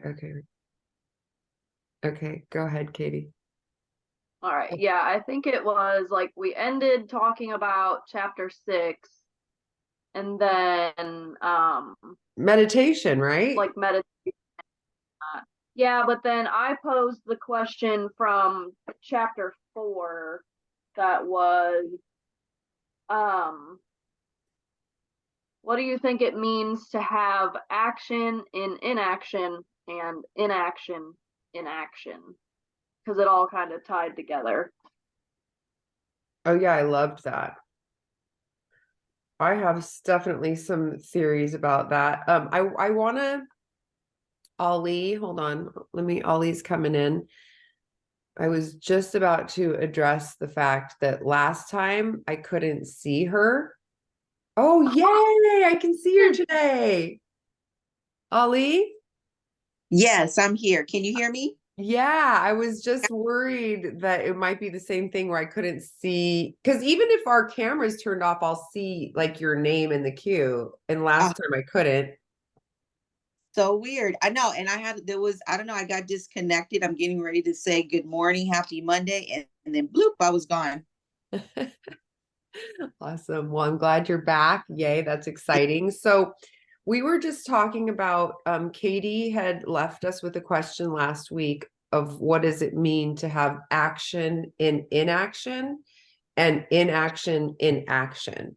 Okay. Okay. Go ahead, Katie. All right. Yeah, I think it was like we ended talking about chapter 6 and then Meditation, right? like meditation. Yeah, but then I posed the question from chapter 4 that was what do you think it means to have action in inaction and inaction in action? Because it all kind of tied together. Oh yeah, I loved that. I have definitely some theories about that. I wanna Ollie, hold on. Ollie's coming in. I was just about to address the fact that last time I couldn't see her. Oh, yay! I can see her today. Ollie? Yes, I'm here. Can you hear me? Yeah, I was just worried that it might be the same thing where I couldn't see, because even if our camera's turned off, I'll see like your name in the queue. And Oh, last time I couldn't. so weird. I know. And I don't know, I got disconnected. I'm getting ready to say good morning, happy Monday. And then bloop, I was gone. Awesome. Well, I'm glad you're back. Yay, that's exciting. So we were just talking about Katie had left us with a question last week of what does it mean to have action in inaction and inaction in action.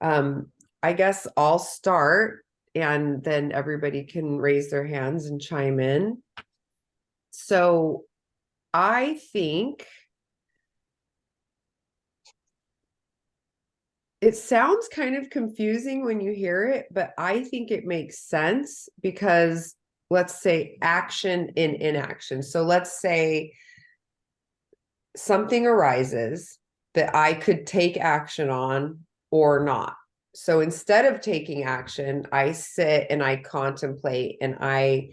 I guess I'll start and then everybody can raise their hands and chime in. So I think it sounds kind of confusing when you hear it, but I think it makes sense because let's say action in inaction. So let's say something arises that I could take action on or not. So instead of taking action, I sit and I contemplate and I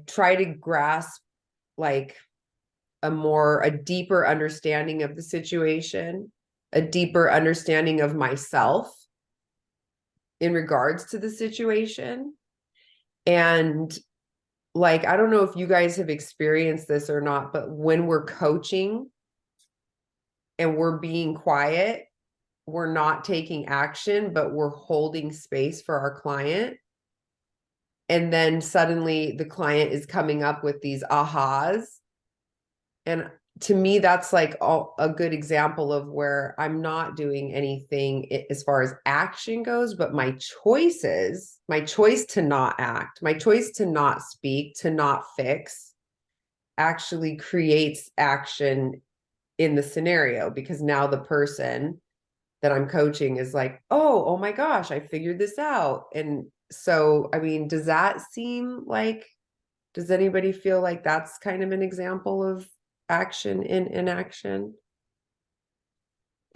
try to grasp like a deeper understanding of the situation, a deeper understanding of myself in regards to the situation. And like, I don't know if you guys have experienced this or not, but when we're coaching and we're being quiet, we're not taking action, but we're holding space for our client. And then suddenly the client is coming up with these ahas. And to me, that's like a good example of where I'm not doing anything as far as action goes, but my choices, my choice to not act, my choice to not speak, to not fix actually creates action in the scenario because now the person that I'm coaching is like, oh my gosh, I figured this out. And so, I mean, does anybody feel like that's kind of an example of action in inaction?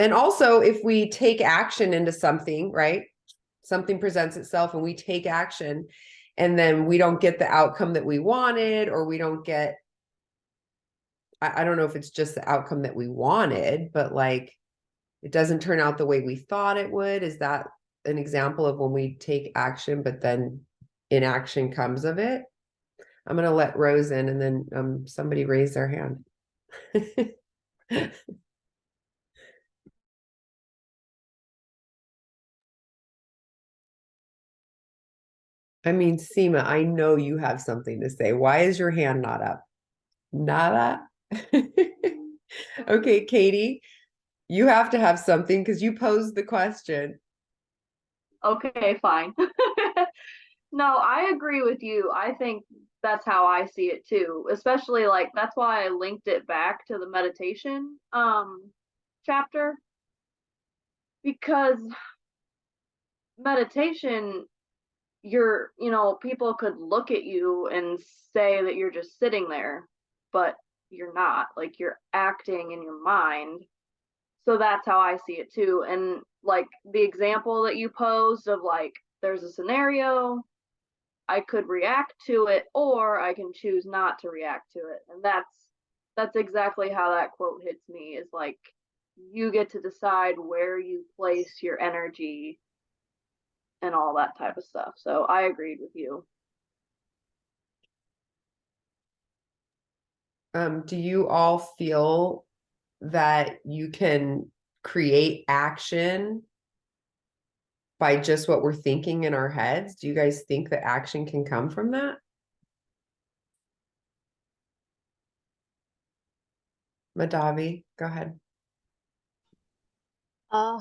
And also, if we take action into something, right? Something presents itself and we take action and then we don't get the outcome that we wanted, or we don't get, I don't know if it's just the outcome that we wanted, but like it doesn't turn out the way we thought it would. Is that an example of when we take action, but then inaction comes of it? I'm going to let Rose in and then somebody raise their hand. I mean, Seema, I know you have something to say. Why is your hand not up? Nada? Okay, Katie, you have to have something because you posed the question. Okay, fine. No, I agree with you. I think that's how I see it too. Especially like that's why I linked it back to the meditation chapter because meditation people could look at you and say that you're just sitting there, but you're not. Like you're acting in your mind. So that's how I see it too. And like the example that you posed of like there's a scenario, I could react to it or I can choose not to react to it. And that's exactly how that quote hits me is like you get to decide where you place your energy and all that type of stuff. So I agreed with you. Do you all feel that you can create action by just what we're thinking in our heads? Do you guys think that action can come from that? Madavi, go ahead. Uh,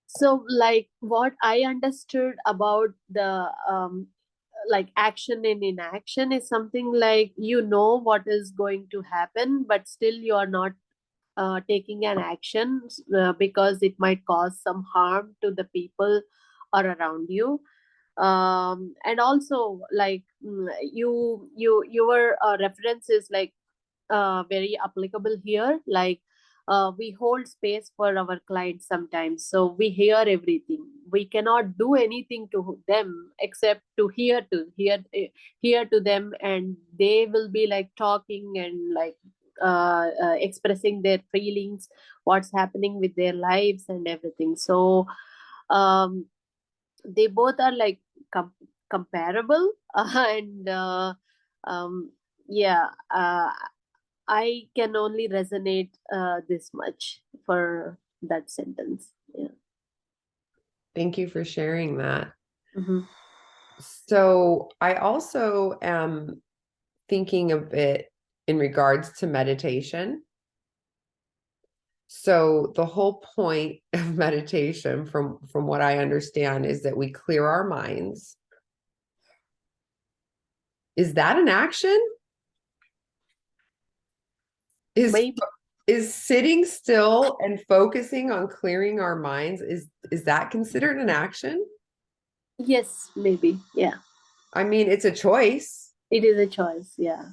so like what I understood about the like action and inaction is something like you know what is going to happen, but still you are not taking an action because it might cause some harm to the people or around you. And also like your reference is like very applicable here. Like we hold space for our clients sometimes, so we hear everything. We cannot do anything to them except to hear to them, and they will be like talking and like expressing their feelings, what's happening with their lives and everything. So um, they both are like comparable and yeah, I can only resonate this much for that sentence. Yeah. Thank you for sharing that. Mm-hmm. So I also am thinking of it in regards to meditation. So the whole point of meditation, from what I understand, is that we clear our minds. Is that an action? Maybe. Is sitting still and focusing on clearing our minds, is that considered an action? Yes, maybe. Yeah. I mean, it's a choice. It is a choice. Yeah.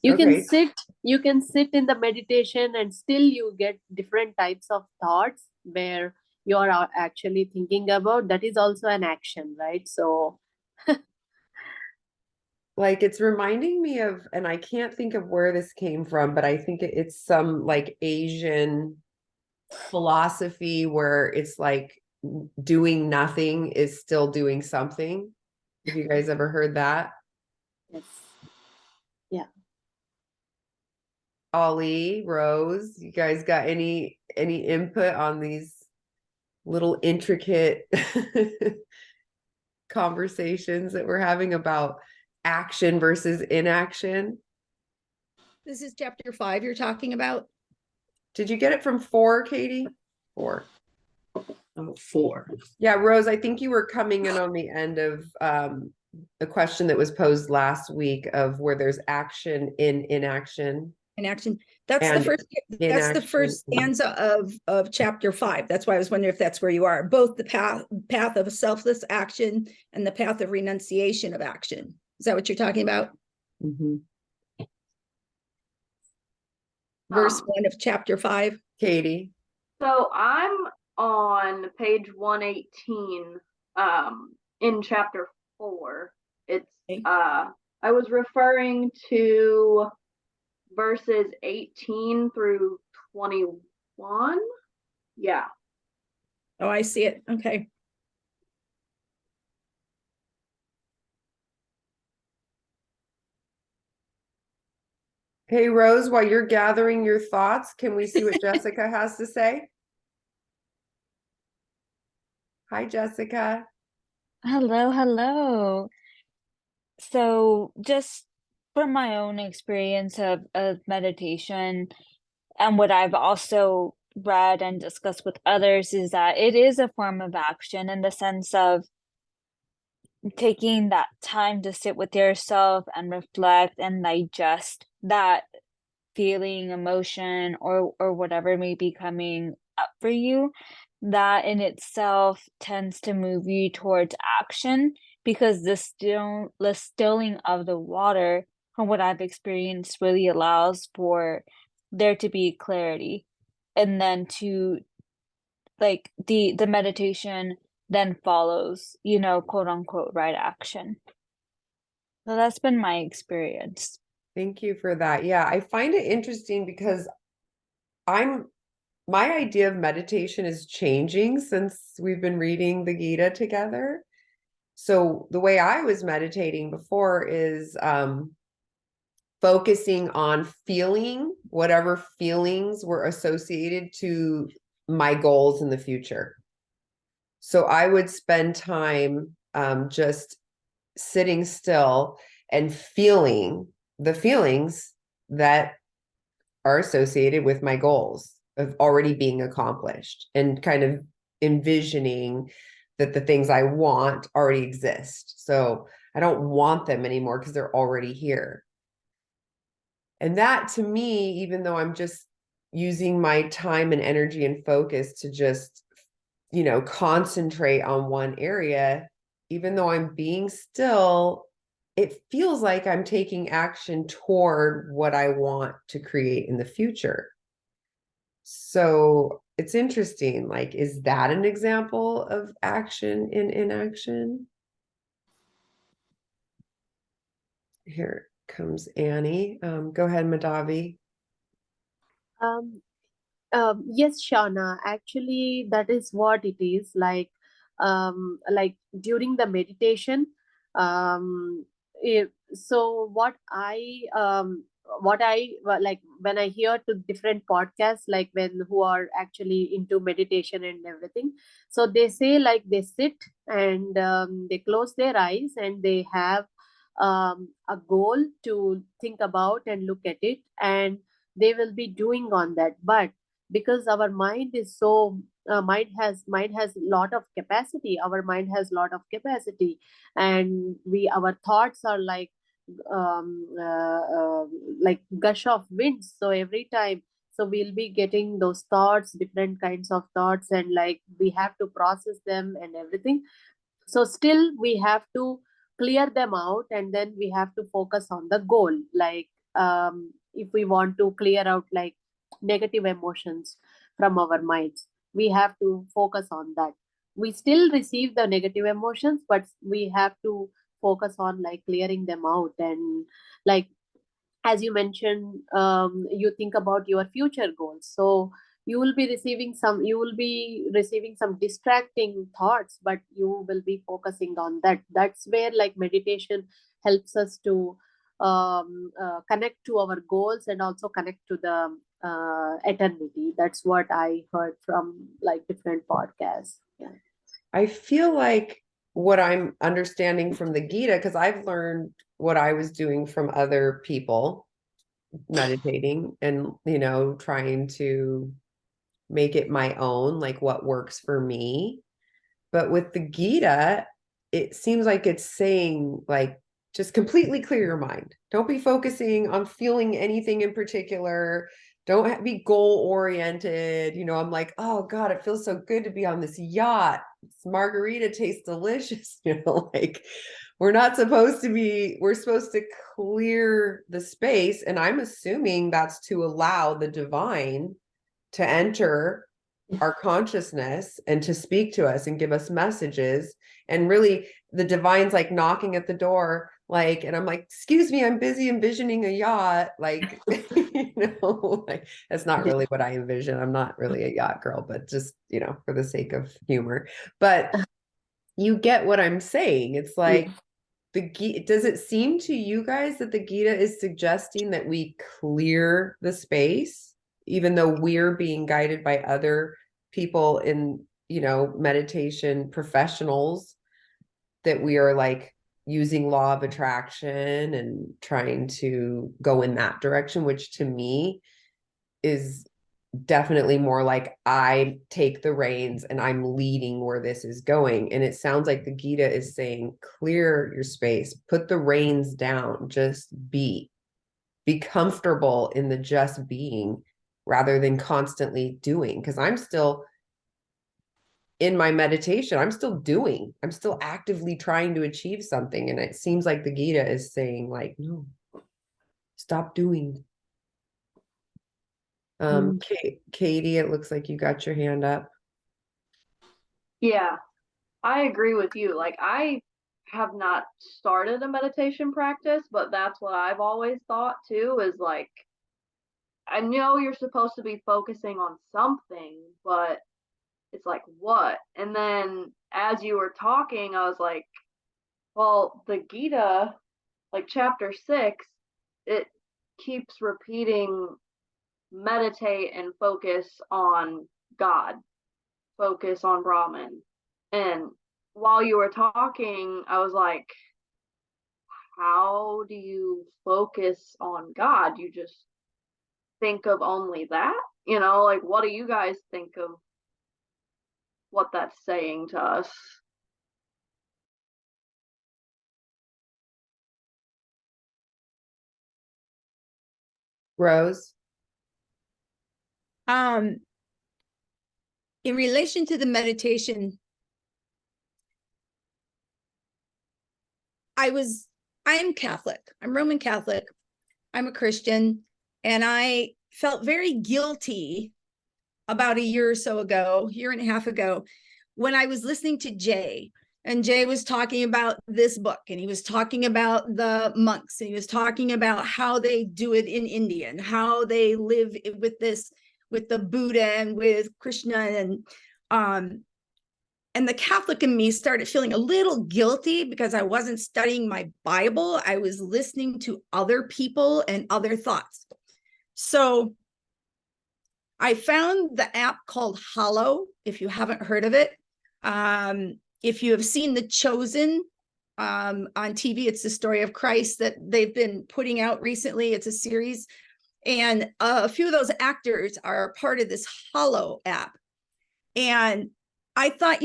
You Okay. can sit in the meditation and still you get different types of thoughts where you are actually thinking about. That is also an action, right? So Like it's reminding me of, and I can't think of where this came from, but I think it's some like Asian philosophy where it's like doing nothing is still doing something. Have you guys ever heard that? yes. Yeah. Ollie, Rose, you guys got any input on these little intricate conversations that we're having about action versus inaction? This is chapter 5 you're talking about? Did you get it from 4, Katie? 4. Oh, 4. Yeah, Rose, I think you were coming in on the end of the question that was posed last week of where there's action in inaction. Inaction. That's And the first stanza of chapter 5. That's why I was wondering if that's where you are. Both the path of selfless action and the path of renunciation of action. Is that what you're talking about? Mhm. Verse 1 of chapter 5. Katie. So I'm on page 118 in chapter 4. It's Okay. I was referring to verses 18 through 21. Yeah. Oh, I see it. Okay. Hey, Rose, while you're gathering your thoughts, can we see what Jessica has to say? Hi, Jessica. Hello, hello. So, just from my own experience of meditation and what I've also read and discussed with others is that it is a form of action in the sense of taking that time to sit with yourself and reflect and digest that feeling, emotion, or whatever may be coming up for you. That in itself tends to move you towards action because the stilling of the water, from what I've experienced, really allows for there to be clarity, and then to like the meditation then follows, quote unquote, right action. So that's been my experience. Thank you for that. Yeah, I find it interesting because my idea of meditation is changing since we've been reading the Gita together. So the way I was meditating before is focusing on feeling whatever feelings were associated to my goals in the future. So I would spend time just sitting still and feeling the feelings that are associated with my goals of already being accomplished, and kind of envisioning that the things I want already exist. So I don't want them anymore because they're already here. And that, to me, even though I'm just using my time and energy and focus to just, concentrate on one area, even though I'm being still, it feels like I'm taking action toward what I want to create in the future. So it's interesting. Like, is that an example of action in inaction? Here comes Annie. Go ahead, Madavi. Um, yes, Shauna, actually, that is what it is like during the meditation. So what I like when I hear to different podcasts, like when who are actually into meditation and everything, so they say like they sit and they close their eyes and they have a goal to think about and look at it, and they will be doing on that. But because our mind is so mind has lot of capacity, our mind has lot of capacity, and we our thoughts are um, uh, uh, like gush of winds. So every time, so we'll be getting those thoughts, different kinds of thoughts, and like we have to process them and everything. So still we have to clear them out, and then we have to focus on the goal. Like if we want to clear out like negative emotions from our minds, we have to focus on that. We still receive the negative emotions, but we have to focus on like clearing them out. And like as you mentioned, you think about your future goals, so you will be receiving some distracting thoughts, but you will be focusing on that. That's where like meditation helps us to connect to our goals and also connect to the eternity. That's what I heard from like different podcasts. Yeah. I feel like what I'm understanding from the Gita, because I've learned what I was doing from other people meditating and, trying to make it my own, like what works for me. But with the Gita, it seems like it's saying, like, just completely clear your mind. Don't be focusing on feeling anything in particular. Don't be goal oriented. I'm like, oh God, it feels so good to be on this yacht. This margarita tastes delicious. Like we're supposed to clear the space. And I'm assuming that's to allow the divine to enter our consciousness and to speak to us and give us messages. And really the divine's like knocking at the door, like, and I'm like, excuse me, I'm busy envisioning a yacht. Like, like that's not really what I envision. I'm not really a yacht girl, but just, for the sake of humor. But you get what I'm saying. It's like does it seem to you guys that the Gita is suggesting that we clear the space, even though we're being guided by other people in, meditation professionals, that we are like using law of attraction and trying to go in that direction, which to me is definitely more like I take the reins and I'm leading where this is going. And it sounds like the Gita is saying, clear your space, put the reins down, just be comfortable in the just being rather than constantly doing. Because I'm still in my meditation, I'm still actively trying to achieve something. And it seems like the Gita is saying, like, no, stop doing. Katie, it looks like you got your hand up. Yeah, I agree with you. Like, I have not started a meditation practice, but that's what I've always thought too, is like, I know you're supposed to be focusing on something, but it's like, what? And then as you were talking, I was like, well, the Gita, like chapter 6, it keeps repeating meditate and focus on God, focus on Brahman. And while you were talking, I was like, how do you focus on God? You just think of only that? You know, like, what do you guys think of what that's saying to us? Rose? In relation to the meditation, I'm Catholic. I'm Roman Catholic. I'm a Christian, and I felt very guilty about a year or so ago, year and a half ago, when I was listening to Jay, and Jay was talking about this book, and he was talking about the monks, and he was talking about how they do it in India and how they live with this, with the Buddha and with Krishna, and the Catholic in me started feeling a little guilty because I wasn't studying my Bible. I was listening to other people and other thoughts. So I found the app called Hollow, if you haven't heard of it. If you have seen The Chosen on TV, it's the story of Christ that they've been putting out recently. It's a series. And a few of those actors are part of this Hollow app. And I thought,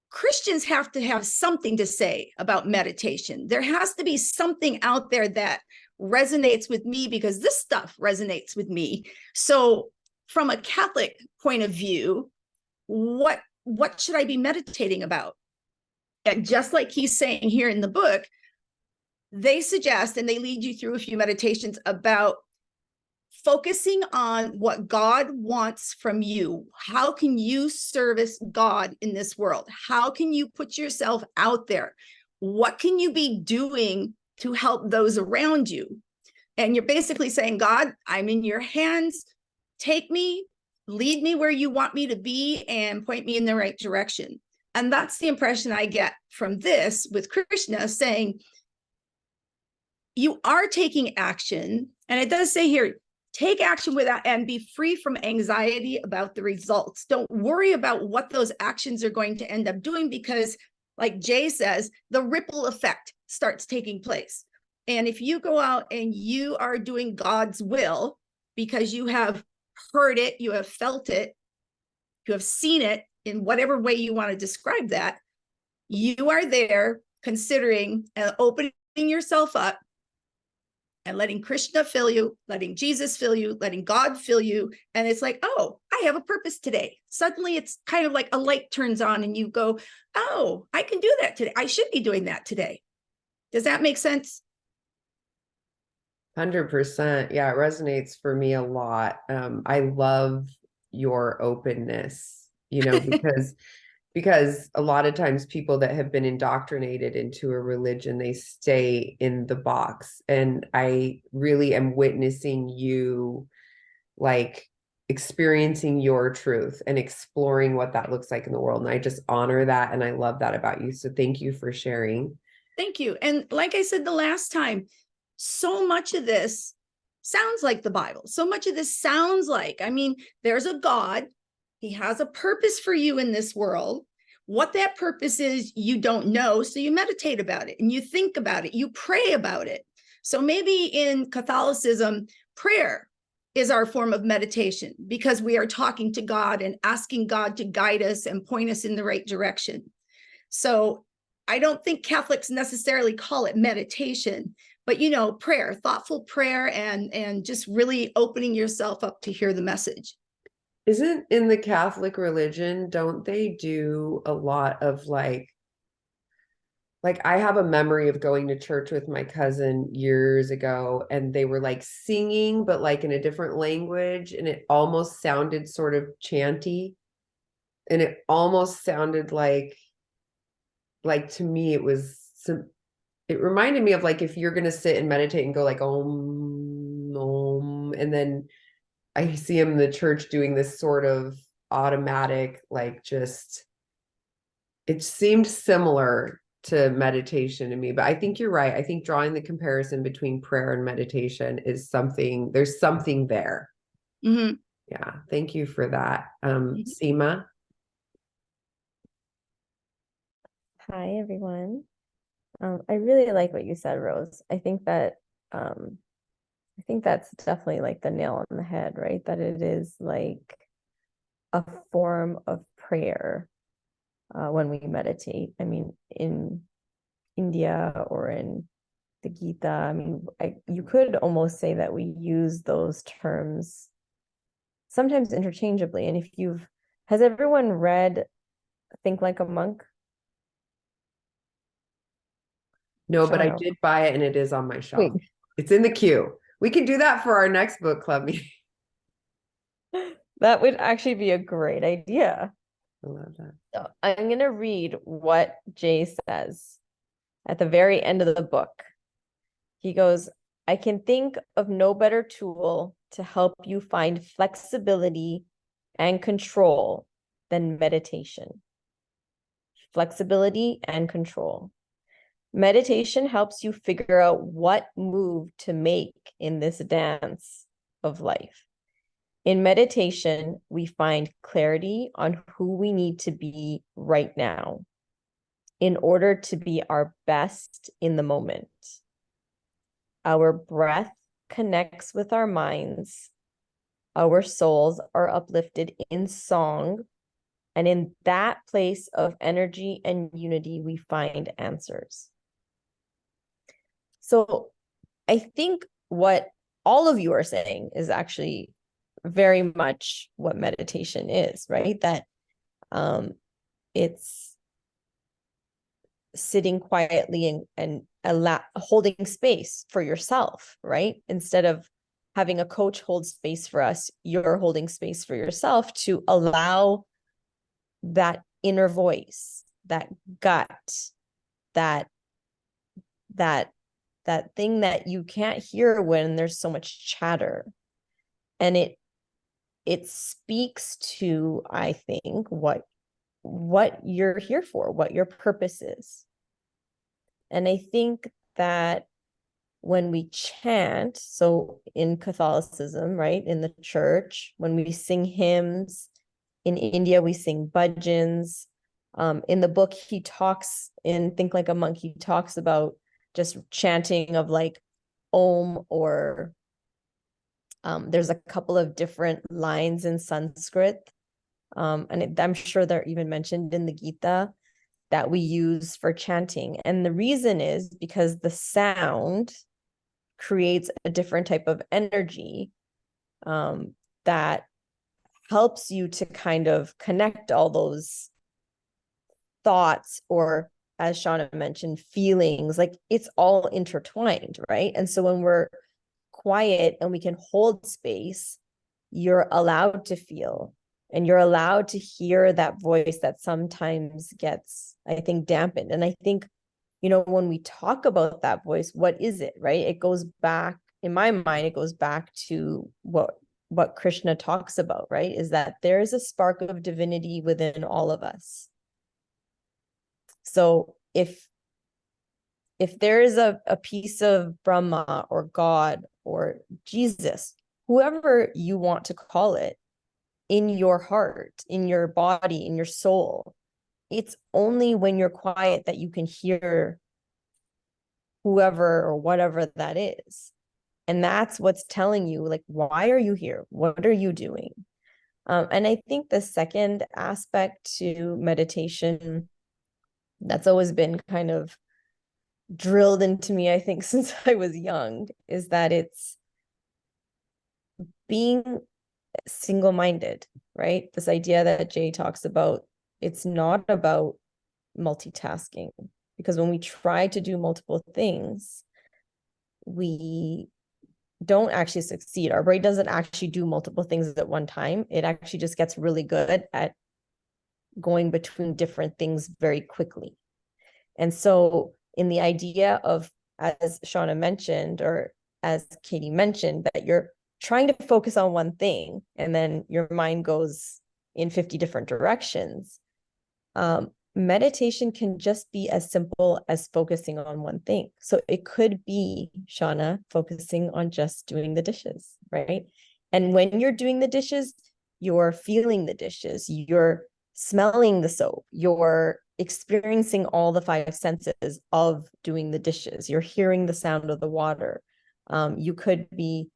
Christians have to have something to say about meditation. There has to be something out there that resonates with me, because this stuff resonates with me. So from a Catholic point of view, what should I be meditating about? And just like he's saying here in the book, they suggest, and they lead you through a few meditations about focusing on what God wants from you. How can you service God in this world? How can you put yourself out there? What can you be doing to help those around you? And you're basically saying, God, I'm in your hands. Take me, lead me where you want me to be, and point me in the right direction. And that's the impression I get from this, with Krishna saying, you are taking action. And it does say here, take action without, and be free from anxiety about the results. Don't worry about what those actions are going to end up doing, because like Jay says, the ripple effect starts taking place. And if you go out and you are doing God's will, because you have heard it, you have felt it, you have seen it in whatever way you want to describe that, you are there considering and opening yourself up and letting Krishna fill you, letting Jesus fill you, letting God fill you. And it's like, oh, I have a purpose today. Suddenly it's kind of like a light turns on and you go, oh, I can do that today. I should be doing that today. Does that make sense? 100%. Yeah, it resonates for me a lot. I love your openness, because a lot of times people that have been indoctrinated into a religion, they stay in the box. And I really am witnessing you like experiencing your truth and exploring what that looks like in the world. And I just honor that. And I love that about you. So thank you for sharing. Thank you. And like I said the last time, so much of this sounds like the Bible. So much of this sounds like, there's a God. He has a purpose for you in this world. What that purpose is, you don't know. So you meditate about it and you think about it. You pray about it. So maybe in Catholicism, prayer is our form of meditation, because we are talking to God and asking God to guide us and point us in the right direction. So I don't think Catholics necessarily call it meditation, but prayer, thoughtful prayer, and just really opening yourself up to hear the message. Isn't in the Catholic religion, don't they do a lot of like I have a memory of going to church with my cousin years ago, and they were like singing, but like in a different language, and it almost sounded sort of chanty, and it almost sounded like to me it reminded me of like if you're gonna sit and meditate and go like om, and then I see him in the church doing this sort of automatic, like just, it seemed similar to meditation to me, but I think you're right. I think drawing the comparison between prayer and meditation is something, there's something there. Mhm. Yeah. Thank you for that. Mhm. Seema. Hi, everyone. I really like what you said, Rose. I think that's definitely like the nail on the head, right? That it is like a form of prayer when we meditate. I mean, in India or in the Gita, I mean, you could almost say that we use those terms sometimes interchangeably. And has everyone read Think Like a Monk? No, but I Shauna. did buy it and it is on my shelf. Wait. It's in the queue. We can do that for our next book club meeting. That would actually be a great idea. I love that. So I'm going to read what Jay says at the very end of the book. He goes, I can think of no better tool to help you find flexibility and control than meditation. Flexibility and control. Meditation helps you figure out what move to make in this dance of life. In meditation, we find clarity on who we need to be right now in order to be our best in the moment. Our breath connects with our minds. Our souls are uplifted in song. And in that place of energy and unity, we find answers. So I think what all of you are saying is actually very much what meditation is, right? That it's sitting quietly and holding space for yourself, right? Instead of having a coach hold space for us, you're holding space for yourself to allow that inner voice, that gut, that thing that you can't hear when there's so much chatter. And it speaks to, I think, what you're here for, what your purpose is. And I think that when we chant, so in Catholicism, right, in the church, when we sing hymns, in India, we sing bhajans. In the book, he talks in Think Like a Monk, he talks about just chanting of like Om, or there's a couple of different lines in Sanskrit. I'm sure they're even mentioned in the Gita that we use for chanting. And the reason is because the sound creates a different type of energy that helps you to kind of connect all those thoughts, or as Shauna mentioned, feelings, like it's all intertwined, right? And so when we're quiet and we can hold space, you're allowed to feel, and you're allowed to hear that voice that sometimes gets, I think, dampened. And I think, when we talk about that voice, what is it, right? It goes back, in my mind, it goes back to what Krishna talks about, right? Is that there is a spark of divinity within all of us. So if there is a piece of Brahma or God or Jesus, whoever you want to call it, in your heart, in your body, in your soul, it's only when you're quiet that you can hear whoever or whatever that is. And that's what's telling you, like, why are you here? What are you doing? And I think the second aspect to meditation that's always been kind of drilled into me, I think, since I was young, is that it's being single-minded, right? This idea that Jay talks about, it's not about multitasking, because when we try to do multiple things, we don't actually succeed. Our brain doesn't actually do multiple things at one time. It actually just gets really good at going between different things very quickly. And so in the idea of, as Shauna mentioned, or as Katie mentioned, that you're trying to focus on one thing and then your mind goes in 50 different directions. meditation can just be as simple as focusing on one thing. So it could be, Shauna, focusing on just doing the dishes, right? And when you're doing the dishes, you're feeling the dishes, you're smelling the soap, you're experiencing all the five senses of doing the dishes, you're hearing the sound of the water. You could be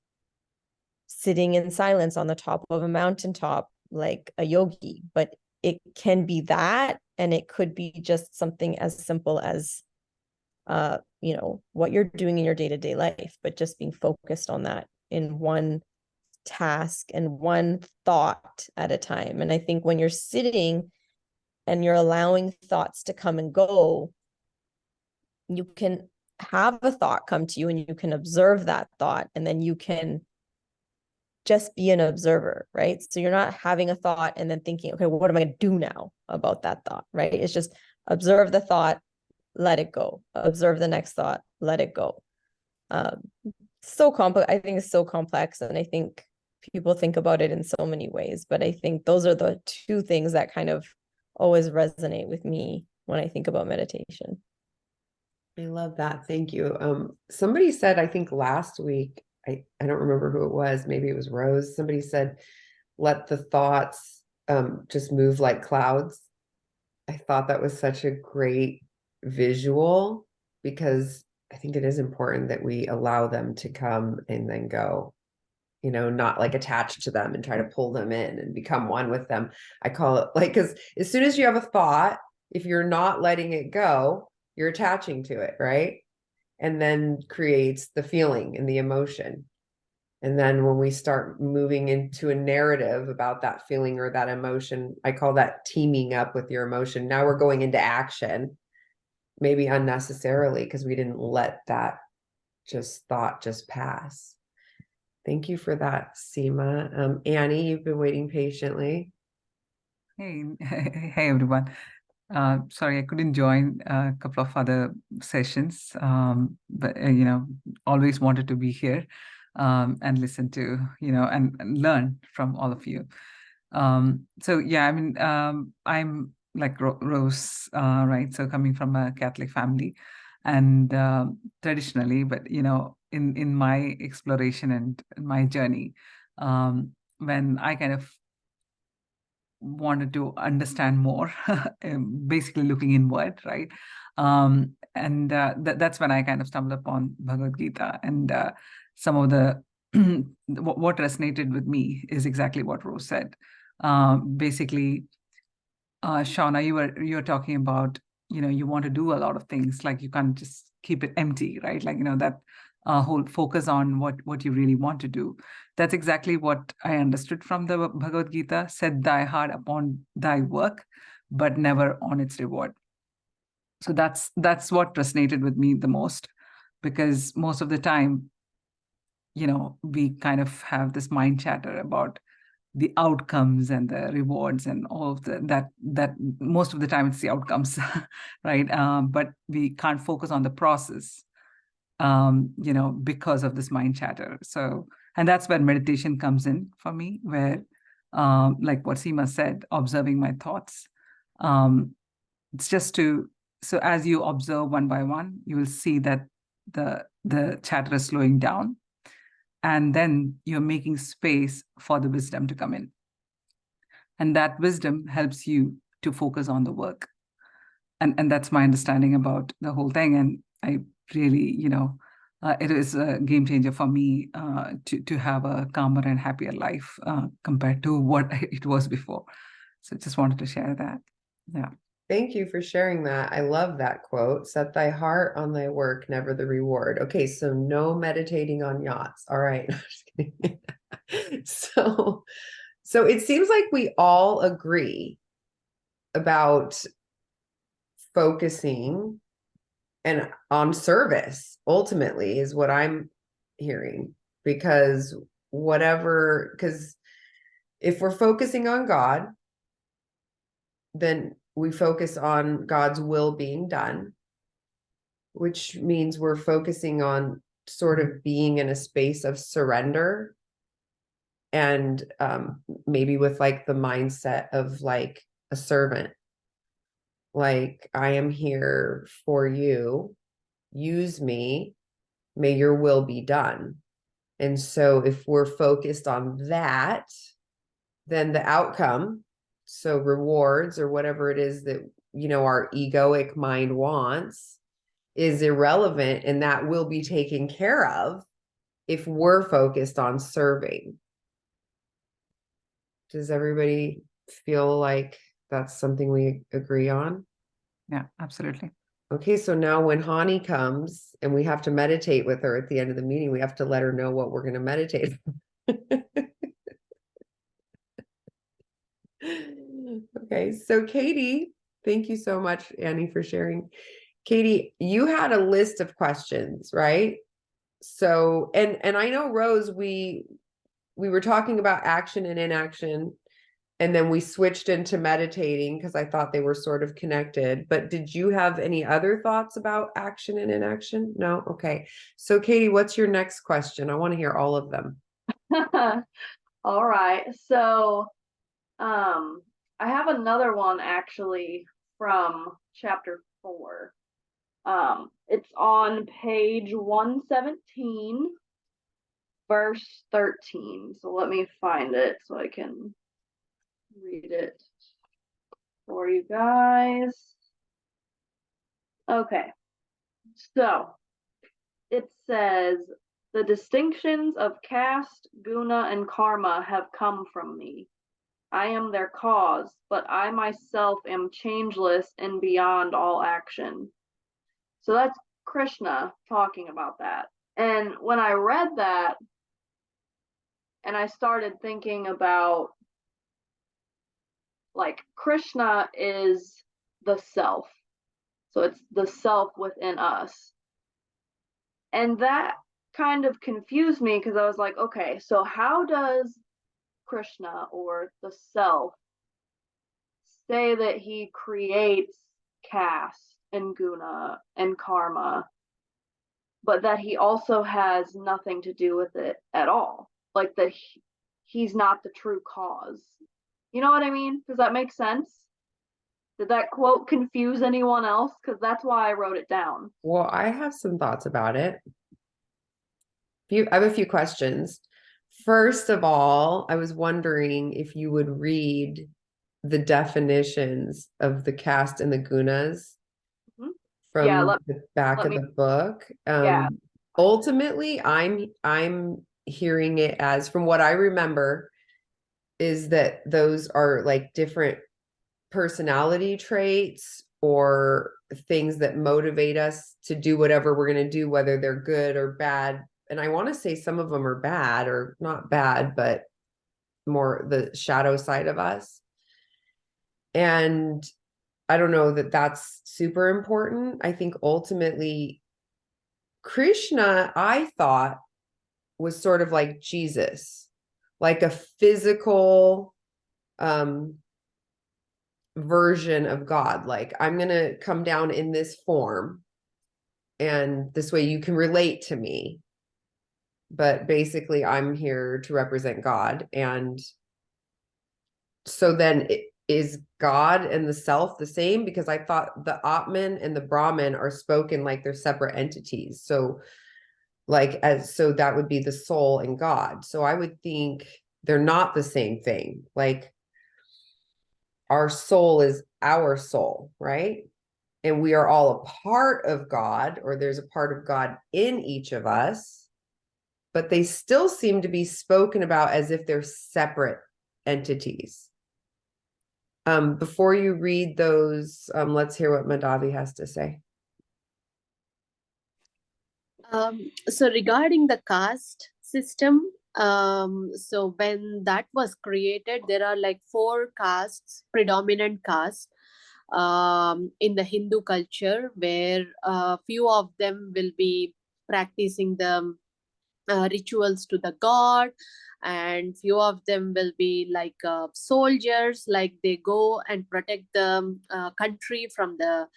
sitting in silence on the top of a mountaintop like a yogi, but it can be that, and it could be just something as simple as what you're doing in your day-to-day life, but just being focused on that in one task and one thought at a time. And I think when you're sitting and you're allowing thoughts to come and go, you can have a thought come to you and you can observe that thought, and then you can just be an observer, right? So you're not having a thought and then thinking, okay, well, what am I going to do now about that thought, right? It's just observe the thought, let it go. Observe the next thought, let it go. So complex. I think it's so complex, and I think people think about it in so many ways, but I think those are the two things that kind of always resonate with me when I think about meditation. I love that. Thank you. Somebody said, I think last week, I don't remember who it was, maybe it was Rose. Somebody said, let the thoughts just move like clouds. I thought that was such a great visual, because I think it is important that we allow them to come and then go, not like attached to them and try to pull them in and become one with them. I call it like, because as soon as you have a thought, if you're not letting it go, you're attaching to it, right? And then creates the feeling and the emotion. And then when we start moving into a narrative about that feeling or that emotion, I call that teaming up with your emotion. Now we're going into action, maybe unnecessarily, because we didn't let that thought just pass. Thank you for that, Seema. Annie, you've been waiting patiently. Hey, hey everyone. Sorry, I couldn't join a couple of other sessions, but always wanted to be here and listen to, and learn from all of you. So yeah, I mean, I'm like Rose, right? So coming from a Catholic family, and traditionally, but in my exploration and my journey, when I kind of wanted to understand more, basically looking inward, right? And that's when I kind of stumbled upon Bhagavad Gita, and some of the what resonated with me is exactly what Rose said. Basically, Shauna, you were talking about, you want to do a lot of things, like you can't just keep it empty, right? Like, that whole focus on what you really want to do. That's exactly what I understood from the Bhagavad Gita. Set thy heart upon thy work, but never on its reward. So that's what resonated with me the most, because most of the time, we kind of have this mind chatter about the outcomes and the rewards and all of that most of the time it's the outcomes, right? But we can't focus on the process, because of this mind chatter. So, and that's where meditation comes in for me, where, like what Seema said, observing my thoughts. It's just so as you observe one by one, you will see that the chatter is slowing down, and then you're making space for the wisdom to come in. And that wisdom helps you to focus on the work. And that's my understanding about the whole thing. And I really, it is a game changer for me to have a calmer and happier life compared to what it was before. So just wanted to share that. Yeah. Thank you for sharing that. I love that quote. Set thy heart on thy work, never the reward. Okay, so no meditating on yachts. All right. So it seems like we all agree about focusing and on service, ultimately, is what I'm hearing. Because if we're focusing on God, then we focus on God's will being done, which means we're focusing on sort of being in a space of surrender, and maybe with like the mindset of like a servant, Like, I am here for you, use me, may your will be done. And so if we're focused on that, then the outcome, so rewards or whatever it is that, our egoic mind wants, is irrelevant, and that will be taken care of if we're focused on serving. Does everybody feel like that's something we agree on? Yeah, absolutely. Okay, so now when Hani comes and we have to meditate with her at the end of the meeting, we have to let her know what we're going to meditate. Okay, so Katie, thank you so much, Annie, for sharing. Katie, you had a list of questions, right? So, and I know, Rose, we were talking about action and inaction, and then we switched into meditating because I thought they were sort of connected. But did you have any other thoughts about action and inaction? No? Okay. So Katie, what's your next question? I want to hear all of them. All right. So, I have another one actually from chapter 4. It's on page 117, verse 13. So let me find it so I can read it for you guys. Okay. So it says, the distinctions of caste, guna, and karma have come from me. I am their cause, but I myself am changeless and beyond all action. So that's Krishna talking about that. And when I read that, and I started thinking about, like, Krishna is the self. So it's the self within us. And that kind of confused me because I was like, okay, so how does Krishna, or the self, say that he creates caste and guna and karma, but that he also has nothing to do with it at all? Like, that he's not the true cause. You know what I mean? Does that make sense? Did that quote confuse anyone else? Because that's why I wrote it down. Well, I have some thoughts about it. I have a few questions. First of all, I was wondering if you would read the definitions of the caste and the gunas from Yeah, the back let of me- the book. yeah. Ultimately, I'm hearing it as, from what I remember, is that those are like different personality traits or things that motivate us to do whatever we're going to do, whether they're good or bad. And I want to say some of them are bad, or not bad, but more the shadow side of us. And I don't know that that's super important. I think ultimately Krishna, I thought, was sort of like Jesus, like a physical version of God. Like, I'm going to come down in this form, and this way you can relate to me. But basically, I'm here to represent God. And so then is God and the self the same? Because I thought the Atman and the Brahman are spoken like they're separate entities. So that would be the soul and God. So I would think they're not the same thing. Like, our soul is our soul, right? And we are all a part of God, or there's a part of God in each of us, but they still seem to be spoken about as if they're separate entities. Before you read those, let's hear what Madhavi has to say. So regarding the caste system, so when that was created, there are like 4 castes, predominant castes in the Hindu culture, where few of them will be practicing the rituals to the god, and few of them will be like soldiers, like they go and protect the country from the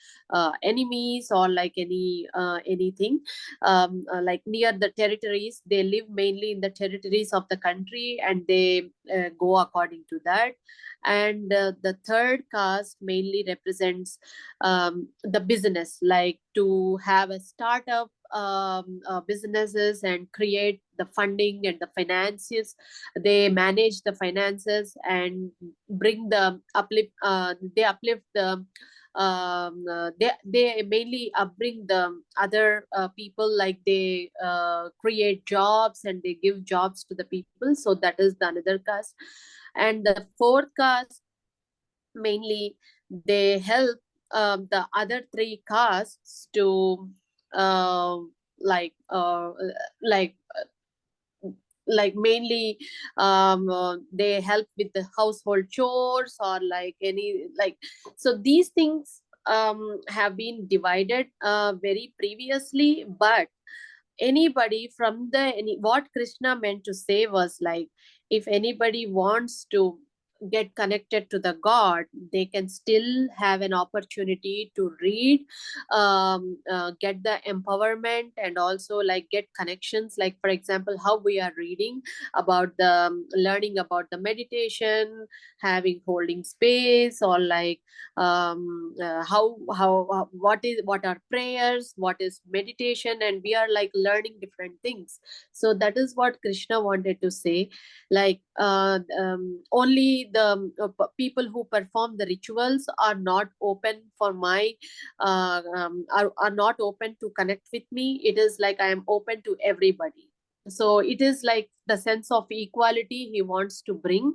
enemies, or like anything like near the territories. They live mainly in the territories of the country, and they go according to that. And the third caste mainly represents the business, like to have a startup businesses and create the funding and the finances. They manage the finances and bring the uplift, they uplift the they mainly upbring the other people, like they create jobs and they give jobs to the people. So that is the another caste. And the fourth caste, mainly they help the other three castes to like like mainly they help with the household chores, or like any like. So these things have been divided very previously, but anybody from the what Krishna meant to say was like, if anybody wants to get connected to the God, they can still have an opportunity to read, get the empowerment, and also like get connections. Like for example, how we are reading about the learning about the meditation, having holding space, or like what are prayers, what is meditation, and we are like learning different things. So that is what Krishna wanted to say, like only the people who perform the rituals are not open for my are not open to connect with me. It is like I am open to everybody. So it is like the sense of equality he wants to bring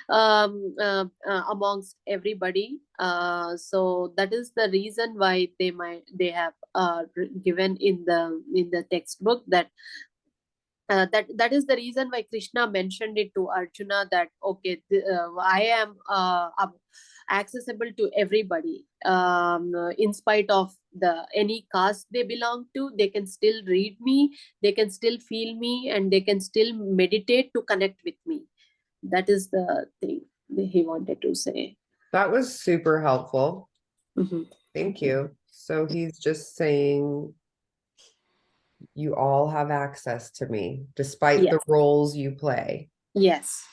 amongst everybody. So that is the reason why they have given in the textbook that that is the reason why Krishna mentioned it to Arjuna, that okay, I am accessible to everybody, in spite of the any caste they belong to. They can still read me, they can still feel me, and they can still meditate to connect with me. That is the thing that he wanted to say. That was super helpful. Mhm. Thank you. So he's just saying you all have access to me despite the Yes. roles you play. Yes.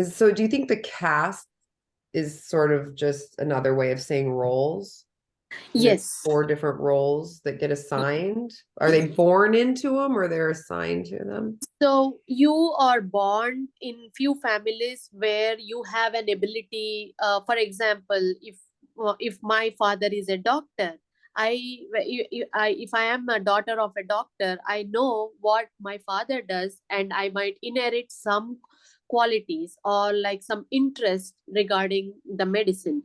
So do you think the caste is sort of just another way of saying roles? And there's Yes. 4 different roles that get assigned. Are they born into them or they're assigned to them? So you are born in few families where you have an ability. For example, if my father is a doctor, if I am a daughter of a doctor, I know what my father does, and I might inherit some qualities or like some interest regarding the medicine.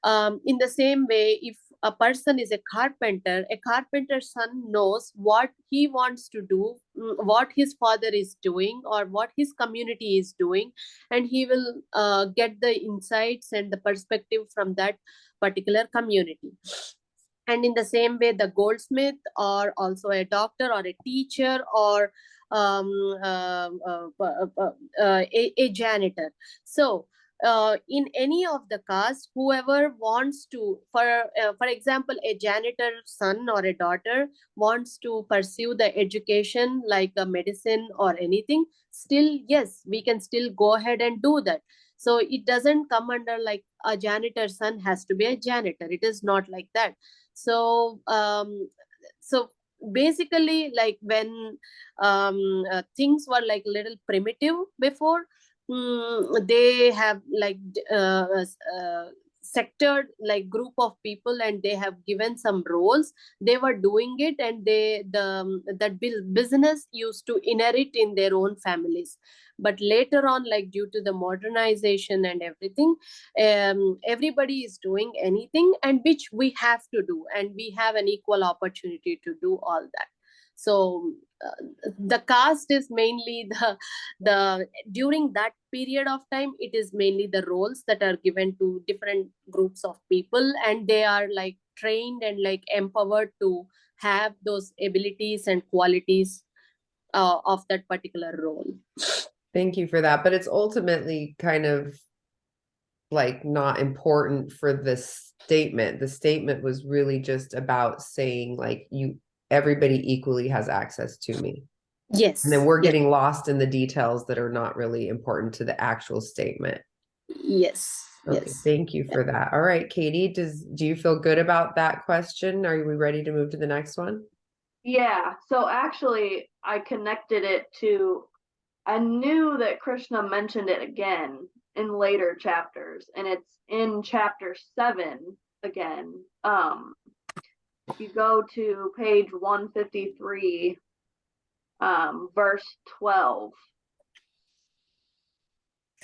In the same way, if a person is a carpenter's son knows what he wants to do, what his father is doing, or what his community is doing, and he will get the insights and the perspective from that particular community. And in the same way, the goldsmith, or also a doctor or a teacher, or um, uh, uh, uh, a janitor. So in any of the caste, whoever wants to, for example, a janitor's son or a daughter wants to pursue the education like a medicine or anything, still yes, we can still go ahead and do that. So it doesn't come under like a janitor's son has to be a janitor. It is not like that. So so basically, like when things were like little primitive before, they have like sectored like group of people, and they have given some roles. They were doing it, and that business used to inherit in their own families. But later on, like due to the modernization and everything, everybody is doing anything, and which we have to do, and we have an equal opportunity to do all that. So the caste is mainly the during that period of time, it is mainly the roles that are given to different groups of people, and they are like trained and like empowered to have those abilities and qualities of that particular role. Thank you for that. But it's ultimately kind of like not important for this statement. The statement was really just about saying like everybody equally has access to me. Yes. And then we're yes, getting lost in the details that are not really important to the actual statement. yes. Okay, Yes. thank you for that. All right, Katie, do you feel good about that question? Are we ready to move to the next one? Yeah, so actually I connected it to, I knew that Krishna mentioned it again in later chapters, and it's in chapter 7 again. If you go to page 153, verse 12,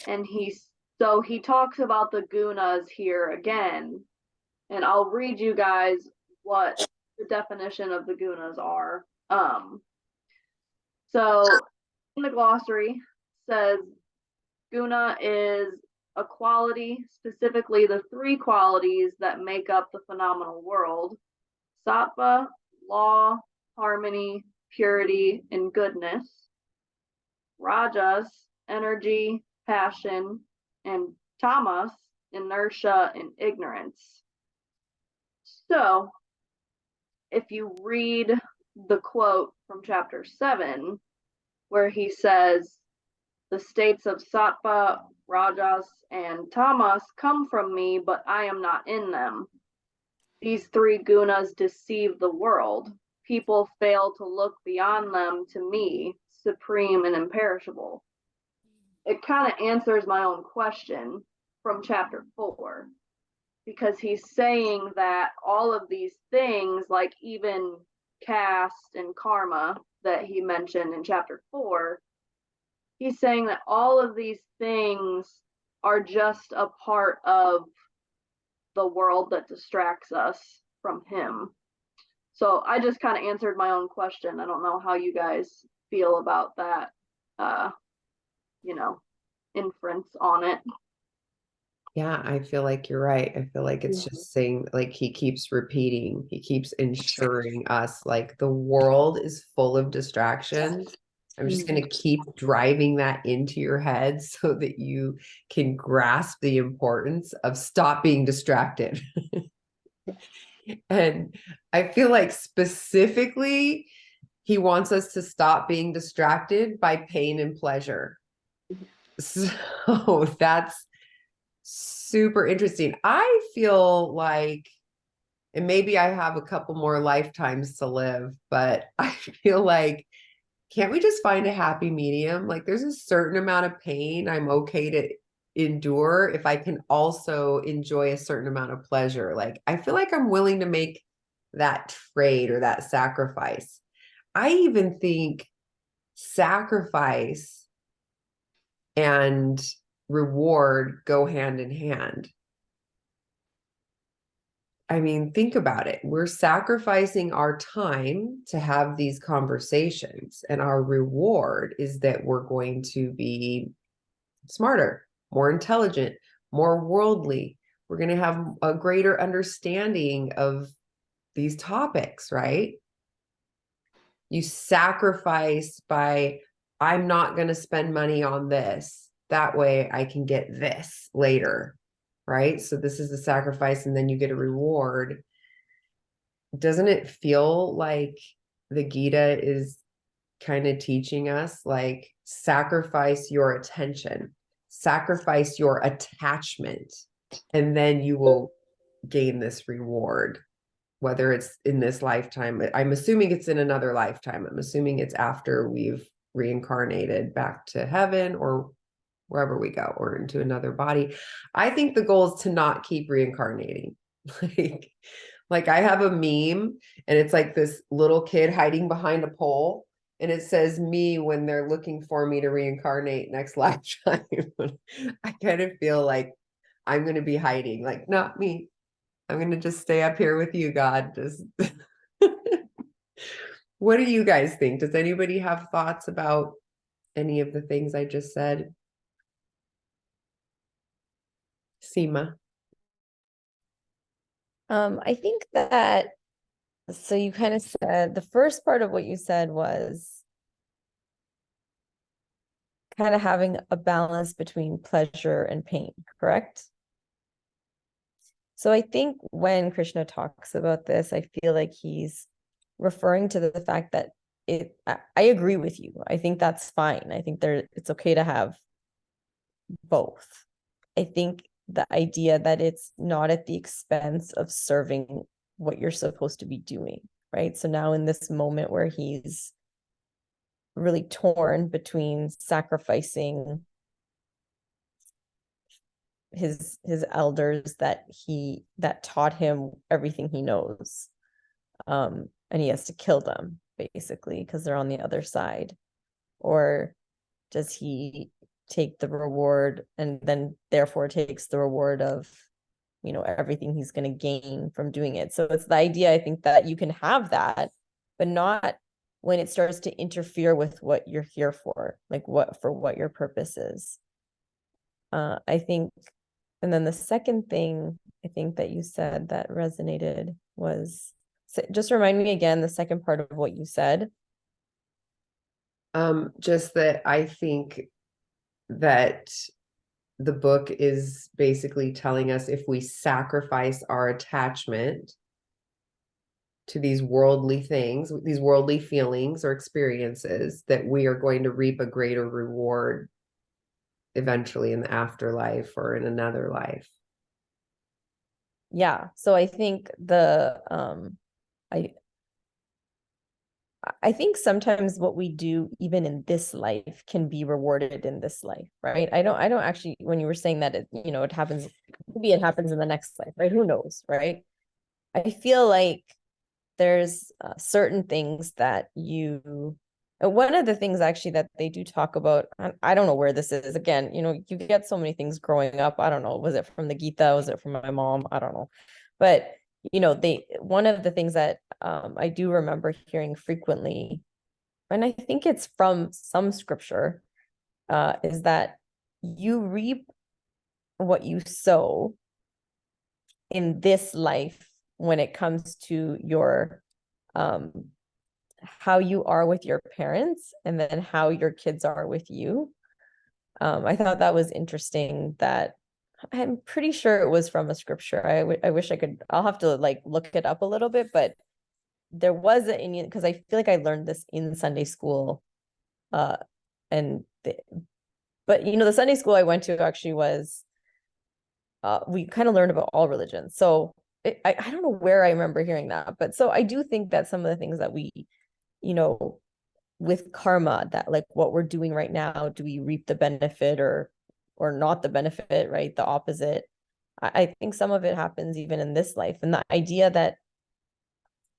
and he talks about the gunas here again, and I'll read you guys what the definition of the gunas are. So in the glossary says guna is a quality, specifically the 3 qualities that make up the phenomenal world: sattva, law, harmony, purity, and goodness; rajas, energy, passion; and tamas, inertia and ignorance. So if you read the quote from chapter 7, where he says, the states of sattva, rajas, and tamas come from me, but I am not in them. These 3 gunas deceive the world. People fail to look beyond them to me, supreme and imperishable. It kind of answers my own question from chapter 4, because he's saying that all of these things, like even caste and karma that he mentioned in chapter 4, he's saying that all of these things are just a part of the world that distracts us from him. So I just kind of answered my own question. I don't know how you guys feel about that, inference on it. Yeah, I feel like you're right. I feel like it's just saying, like, he keeps repeating, he keeps ensuring us, like, the world is full of distractions. I'm just going to keep driving that into your head so that you can grasp the importance of stop being distracted. And I feel like specifically, he wants us to stop being distracted by pain and pleasure. So that's super interesting. I feel like, and maybe I have a couple more lifetimes to live, but I feel like, can't we just find a happy medium? Like, there's a certain amount of pain I'm okay to endure if I can also enjoy a certain amount of pleasure. Like, I feel like I'm willing to make that trade or that sacrifice. I even think sacrifice and reward go hand in hand. I mean, think about it. We're sacrificing our time to have these conversations, and our reward is that we're going to be smarter, more intelligent, more worldly. We're going to have a greater understanding of these topics, right? You sacrifice by, I'm not going to spend money on this. That way I can get this later, right? So this is the sacrifice, and then you get a reward. Doesn't it feel like the Gita is kind of teaching us, like, sacrifice your attention, sacrifice your attachment, and then you will gain this reward, whether it's in this lifetime. I'm assuming it's in another lifetime. I'm assuming it's after we've reincarnated back to heaven or wherever we go, or into another body. I think the goal is to not keep reincarnating. Like I have a meme, and it's like this little kid hiding behind a pole, and it says me when they're looking for me to reincarnate next lifetime. I kind of feel like I'm going to be hiding, like, not me. I'm going to just stay up here with you, God. Just What do you guys think? Does anybody have thoughts about any of the things I just said? Seema. I think that, so you kind of said, the first part of what you said was kind of having a balance between pleasure and pain, correct? So I think when Krishna talks about this, I feel like he's referring to the fact that I agree with you. I think that's fine. I think it's okay to have both. I think the idea that it's not at the expense of serving what you're supposed to be doing, right? So now in this moment where he's really torn between sacrificing his elders that taught him everything he knows, and he has to kill them basically because they're on the other side, or does he take the reward and then therefore takes the reward of everything he's going to gain from doing it? So it's the idea, I think, that you can have that, but not when it starts to interfere with what you're here for, like what your purpose is. I think. And then the second thing I think that you said that resonated was, just remind me again, the second part of what you said. Just that I think that the book is basically telling us if we sacrifice our attachment to these worldly things, these worldly feelings or experiences, that we are going to reap a greater reward eventually in the afterlife or in another life. Yeah. So I think I think sometimes what we do even in this life can be rewarded in this life, right? I don't actually, when you were saying that it happens, maybe it happens in the next life, right? Who knows, right? I feel like there's certain things that one of the things actually that they do talk about, I don't know where this is, again, you get so many things growing up. I don't know, was it from the Gita? Was it from my mom? I don't know. But one of the things that I do remember hearing frequently, and I think it's from some scripture, is that you reap what you sow in this life when it comes to your how you are with your parents and then how your kids are with you. I thought that was interesting, that I'm pretty sure it was from a scripture. I wish I could, I'll have to like look it up a little bit, but there was an Indian, because I feel like I learned this in Sunday school. But the Sunday school I went to actually was, we kind of learned about all religions. So I don't know where I remember hearing that, but so I do think that some of the things that we, with karma, that like what we're doing right now, do we reap the benefit or not the benefit, right? The opposite. I think some of it happens even in this life. And the idea that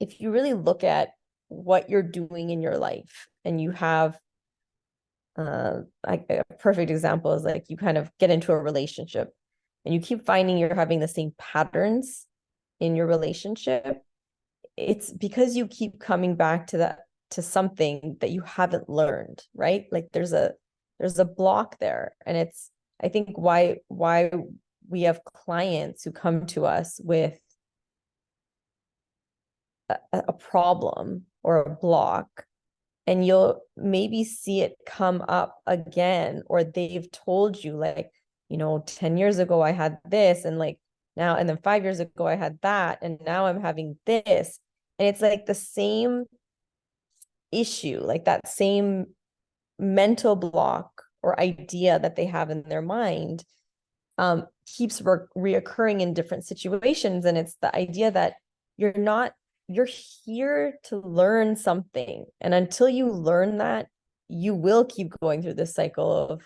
if you really look at what you're doing in your life, and you have like a perfect example is like you kind of get into a relationship and you keep finding you're having the same patterns in your relationship, it's because you keep coming back to something that you haven't learned, right? Like there's a block there. And it's, I think, why we have clients who come to us with a problem or a block, and you'll maybe see it come up again, or they've told you like, 10 years ago I had this, and like now, and then 5 years ago I had that, and now I'm having this. And it's like the same issue, like that same mental block or idea that they have in their mind keeps reoccurring in different situations. And it's the idea that you're here to learn something. And until you learn that, you will keep going through this cycle of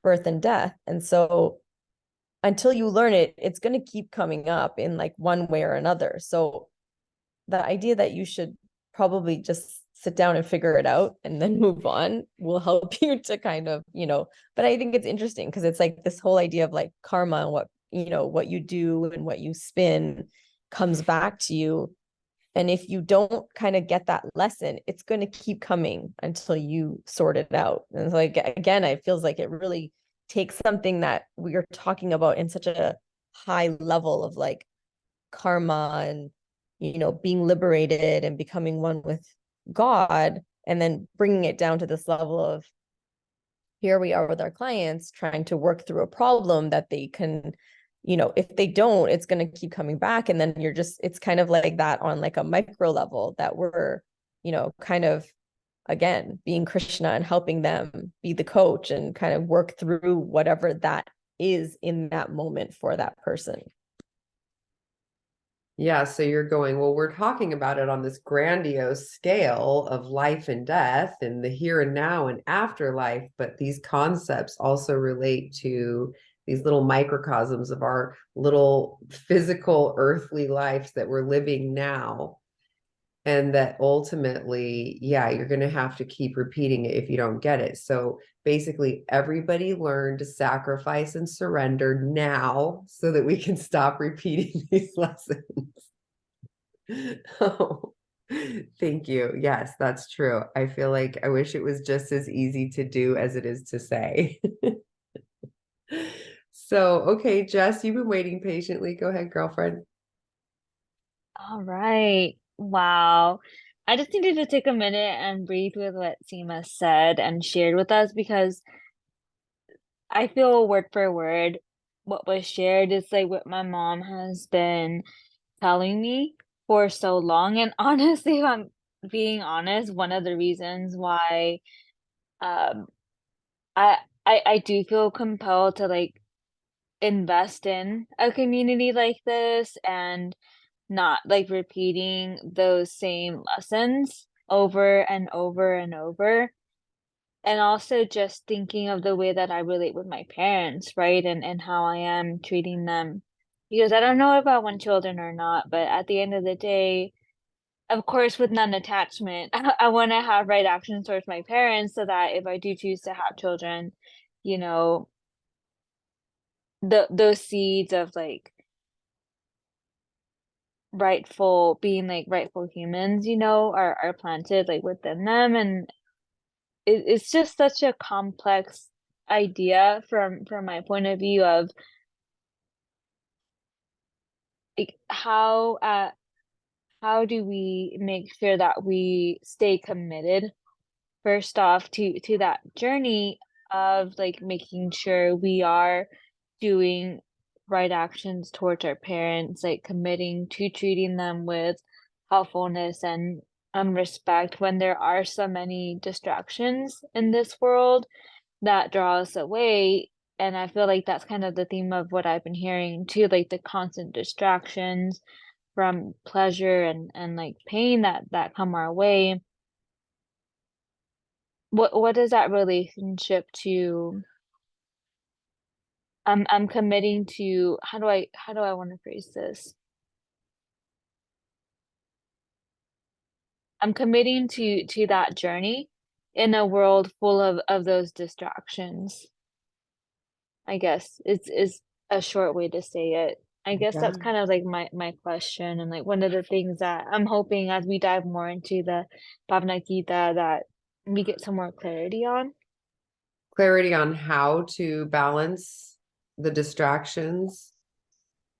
birth and death. And so until you learn it, it's going to keep coming up in like one way or another. So the idea that you should probably just sit down and figure it out and then move on will help you to kind of, but I think it's interesting because it's like this whole idea of like karma and what you do and what you spin comes back to you. And if you don't kind of get that lesson, it's going to keep coming until you sort it out. And so like, again, it feels like it really takes something that we are talking about in such a high level of like karma and, being liberated and becoming one with God, and then bringing it down to this level of, here we are with our clients trying to work through a problem that they can, if they don't, it's going to keep coming back. And then it's kind of like that on like a micro level that we're, kind of, again, being Krishna and helping them be the coach and kind of work through whatever that is in that moment for that person. Yeah, so you're going, well, we're talking about it on this grandiose scale of life and death and the here and now and afterlife, but these concepts also relate to these little microcosms of our little physical earthly lives that we're living now. And that ultimately, yeah, you're going to have to keep repeating it if you don't get it. So basically, everybody learn to sacrifice and surrender now so that we can stop repeating these lessons. Oh, thank you. Yes, that's true. I feel like I wish it was just as easy to do as it is to say. So, okay, Jess, you've been waiting patiently. Go ahead, girlfriend. All right. Wow. I just needed to take a minute and breathe with what Seema said and shared with us, because I feel word for word what was shared is like what my mom has been telling me for so long. And honestly, if I'm being honest, one of the reasons why um I do feel compelled to like invest in a community like this and not like repeating those same lessons over and over and over. And also just thinking of the way that I relate with my parents, right? And how I am treating them. Because I don't know if I want children or not, but at the end of the day, of course, with non-attachment, I want to have right actions towards my parents so that if I do choose to have children, you know, those seeds of like rightful humans, are planted like within them. And it's just such a complex idea from my point of view of like how do we make sure that we stay committed first off to that journey of like making sure we are doing right actions towards our parents, like committing to treating them with helpfulness and respect when there are so many distractions in this world that draw us away. And I feel like that's kind of the theme of what I've been hearing too, like the constant distractions from pleasure and like pain that come our way. What is that relationship to I'm committing to how do I want to phrase this? I'm committing to that journey in a world full of those distractions. I guess is a short way to say it. I guess that's Yeah. kind of like my question, and like one of the things that I'm hoping as we dive more into the Bhagavad Gita that we get some more clarity on. Clarity on how to balance the distractions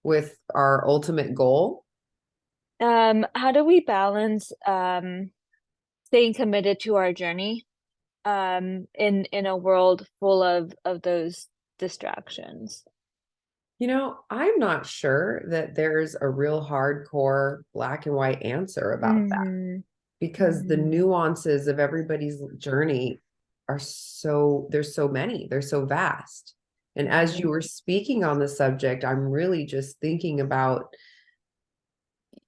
with our ultimate goal. How do we balance staying committed to our journey in a world full of those distractions? I'm not sure that there's a real hardcore black and white answer about that, because the nuances of everybody's journey there's so many, they're so vast. And as you were speaking on the subject, I'm really just thinking about,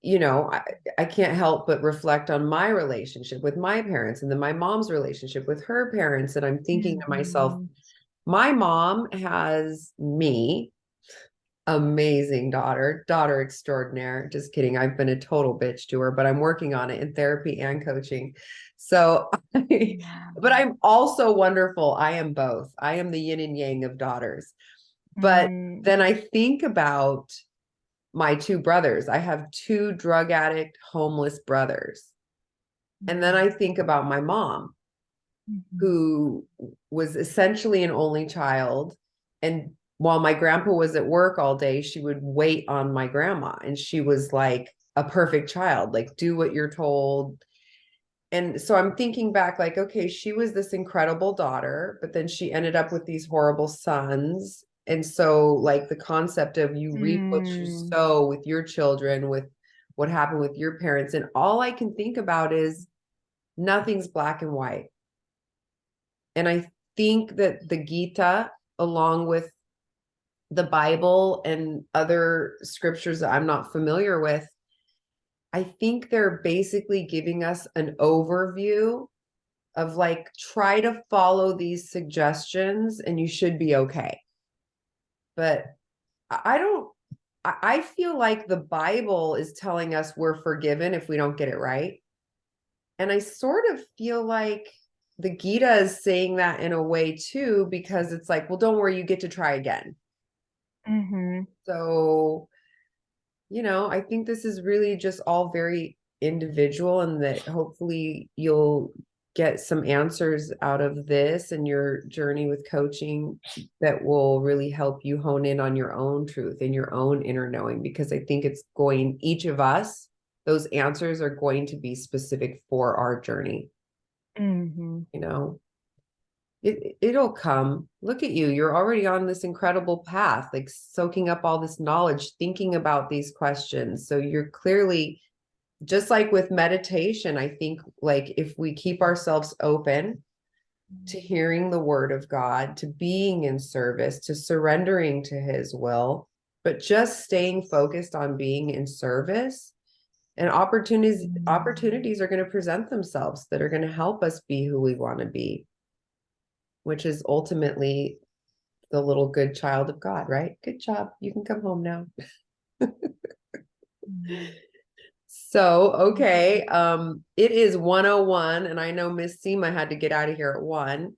I can't help but reflect on my relationship with my parents and then my mom's relationship with her parents. And I'm thinking to myself, my mom has me, amazing daughter extraordinaire. Just kidding. I've been a total bitch to her, but I'm working on it in therapy and coaching. So, but I'm also wonderful. I am both. I am the yin and yang of daughters. But then I think about my two brothers. I have two drug addict, homeless brothers. And then I think about my mom, who was essentially an only child. And while my grandpa was at work all day, she would wait on my grandma. And she was like a perfect child, like do what you're told. And so I'm thinking back, like, okay, she was this incredible daughter, but then she ended up with these horrible sons. And so, like, the concept of you reap what you Mm. sow with your children, with what happened with your parents. And all I can think about is nothing's black and white. And I think that the Gita, along with the Bible and other scriptures that I'm not familiar with, I think they're basically giving us an overview of like, try to follow these suggestions and you should be okay. But I don't, I feel like the Bible is telling us we're forgiven if we don't get it right. And I sort of feel like the Gita is saying that in a way too, because it's like, well, don't worry, you get to try again. Mm-hmm. So, I think this is really just all very individual, and that hopefully you'll get some answers out of this and your journey with coaching that will really help you hone in on your own truth and your own inner knowing, because I think each of us, those answers are going to be specific for our journey. Mm-hmm. It'll come. Look at you. You're already on this incredible path, like soaking up all this knowledge, thinking about these questions. So you're clearly, just like with meditation, I think, like, if we keep ourselves open to hearing the word of God, to being in service, to surrendering to his will, but just staying focused on being in service, and opportunities are going to present themselves that are going to help us be who we want to be, which is ultimately the little good child of God, right? Good job. You can come home now. So, okay. It is 1:01, and I know Miss Seema had to get out of here at 1.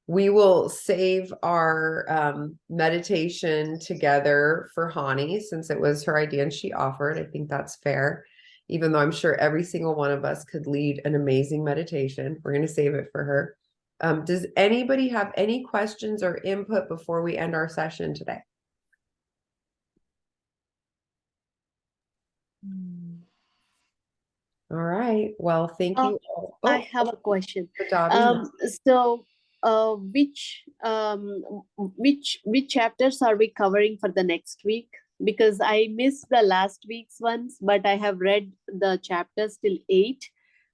We will save our meditation together for Hani, since it was her idea and she offered. I think that's fair, even though I'm sure every single one of us could lead an amazing meditation. We're going to save it for her. Does anybody have any questions or input before we end our session today? All right. Well, thank you all. I have a question. Davi. So, which chapters are we covering for the next week? Because I missed the last week's ones, but I have read the chapters till 8.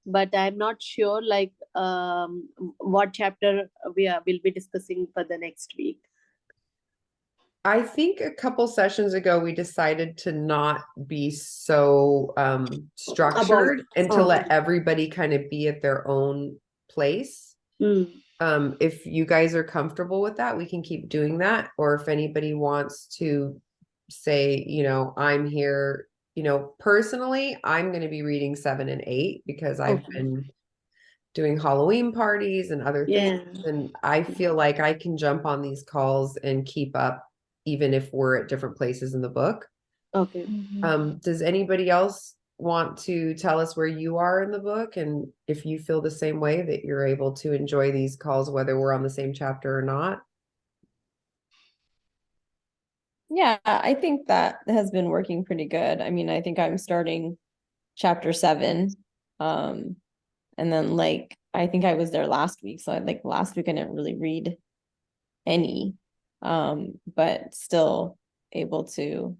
But I'm not sure, like, what chapter will be discussing for the next week. I think a couple sessions ago, we decided to not be so structured and to let everybody kind of be at their own place. If you guys are comfortable with that, we can keep doing that. Or if anybody wants to say, I'm here, personally, I'm going to be reading 7 and 8 because I've been doing Halloween parties and other things. And I feel like I can jump on these calls and keep up, even if we're at different places in the book. Okay. Does anybody else want to tell us where you are in the book, and if you feel the same way, that you're able to enjoy these calls, whether we're on the same chapter or not? Yeah, I think that has been working pretty good. I mean, I think I'm starting chapter 7. And then, like, I think I was there last week. So last week I didn't really read any, but still able to,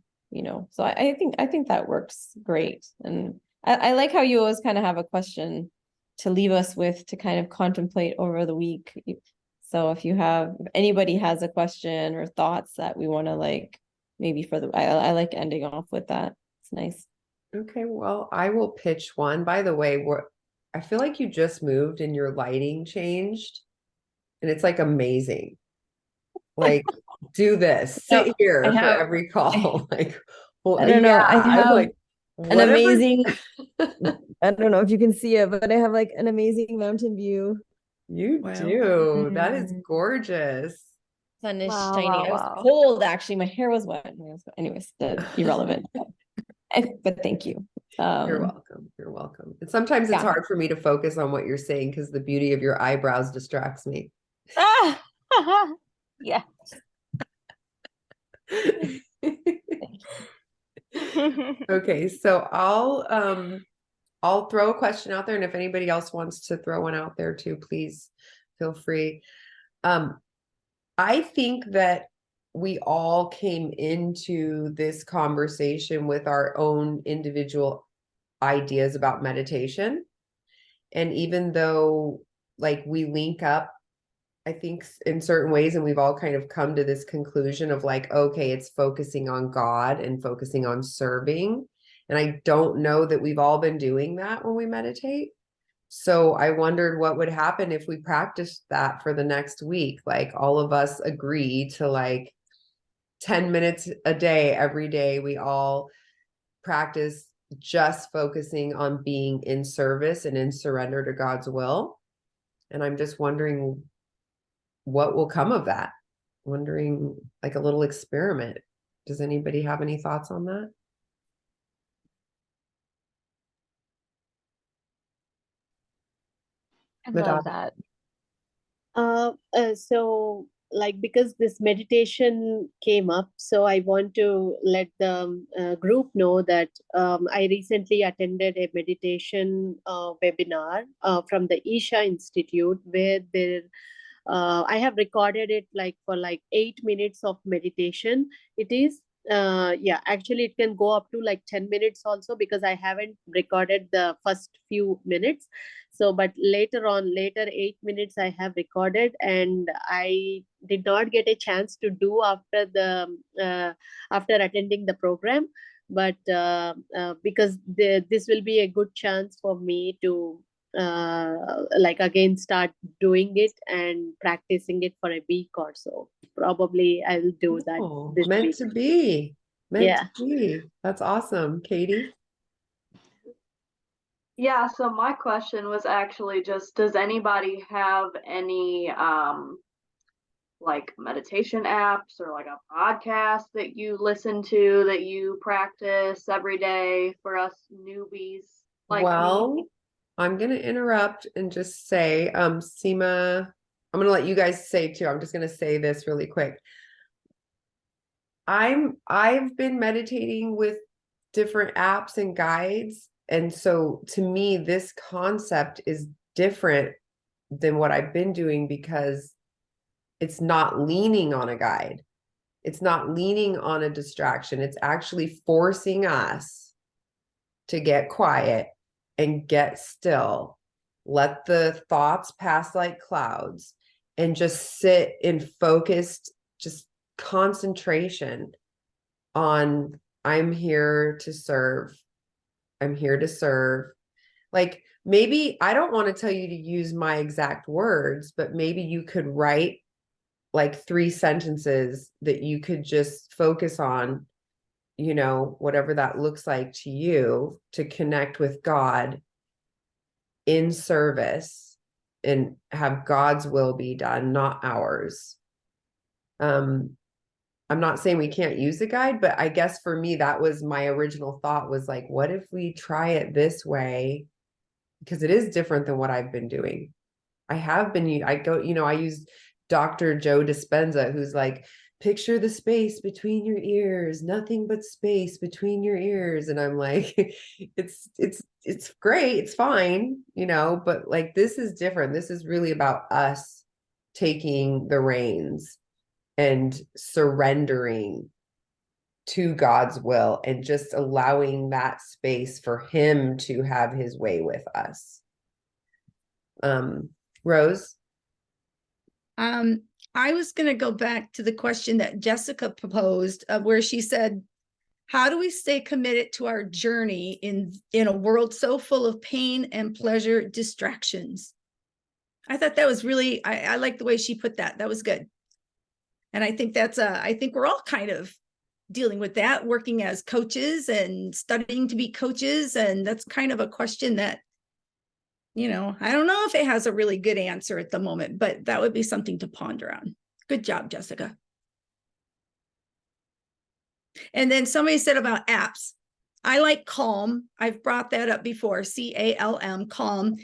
so I think that works great. And I like how you always kind of have a question to leave us with to kind of contemplate over the week. So if anybody has a question or thoughts that we want to, like, maybe I like ending off with that. It's nice. Okay, well, I will pitch one. By the way, I feel like you just moved and your lighting changed, and it's like amazing. Like, do this, sit here for every call. Like, well, I don't know. I have like an amazing, I don't know if you can see it, but I have like an amazing mountain view. You do. That is gorgeous. Sun is shining. I was cold, actually. My hair was wet. Anyways, irrelevant. But thank you. You're welcome. You're welcome. And sometimes it's hard for me to focus on what you're saying because the beauty of your eyebrows distracts me. Yeah. Okay, so I'll throw a question out there, and if anybody else wants to throw one out there too, please feel free. I think that we all came into this conversation with our own individual ideas about meditation. And even though like we link up, I think in certain ways, and we've all kind of come to this conclusion of like, okay, it's focusing on God and focusing on serving. And I don't know that we've all been doing that when we meditate. So I wondered what would happen if we practiced that for the next week. Like all of us agree to like 10 minutes a day, every day, we all practice just focusing on being in service and in surrender to God's will. And I'm just wondering what will come of that. Wondering like a little experiment. Does anybody have any thoughts on that? I Madonna? love that. So like because this meditation came up, so I want to let the group know that I recently attended a meditation webinar from the Isha Institute where I have recorded it like for like 8 minutes of meditation. It is yeah, actually it can go up to like 10 minutes also because I haven't recorded the first few minutes. So but later 8 minutes I have recorded, and I did not get a chance to do after the after attending the program. But because this will be a good chance for me to like again start doing it and practicing it for a week or so. Probably I'll do that Oh, this meant week. to be. Meant Yeah. to be. That's awesome. Katie? Yeah, so my question was actually just, does anybody have any like meditation apps or like a podcast that you listen to that you practice every day for us newbies like Well, me? I'm going to interrupt and just say, Seema, I'm going to let you guys say too. I'm just going to say this really quick. I've been meditating with different apps and guides. And so to me, this concept is different than what I've been doing because it's not leaning on a guide. It's not leaning on a distraction. It's actually forcing us to get quiet and get still. Let the thoughts pass like clouds and just sit in focused, just concentration on I'm here to serve. I'm here to serve. Like maybe I don't want to tell you to use my exact words, but maybe you could write like 3 sentences that you could just focus on, you know, whatever that looks like to you, to connect with God in service and have God's will be done, not ours. I'm not saying we can't use a guide, but I guess for me, that was my original thought was like, what if we try it this way? Because it is different than what I've been doing. I use Dr. Joe Dispenza, who's like, picture the space between your ears, nothing but space between your ears. And I'm like, it's great, it's fine, you know, but like this is different. This is really about us taking the reins and surrendering to God's will and just allowing that space for him to have his way with us. Rose? I was going to go back to the question that Jessica proposed, where she said, how do we stay committed to our journey in a world so full of pain and pleasure distractions? I thought that was really, I like the way she put that. That was good. And I think I think we're all kind of dealing with that, working as coaches and studying to be coaches. And that's kind of a question that, you know, I don't know if it has a really good answer at the moment, but that would be something to ponder on. Good job, Jessica. And then somebody said about apps. I like Calm. I've brought that up before. CALM, Calm.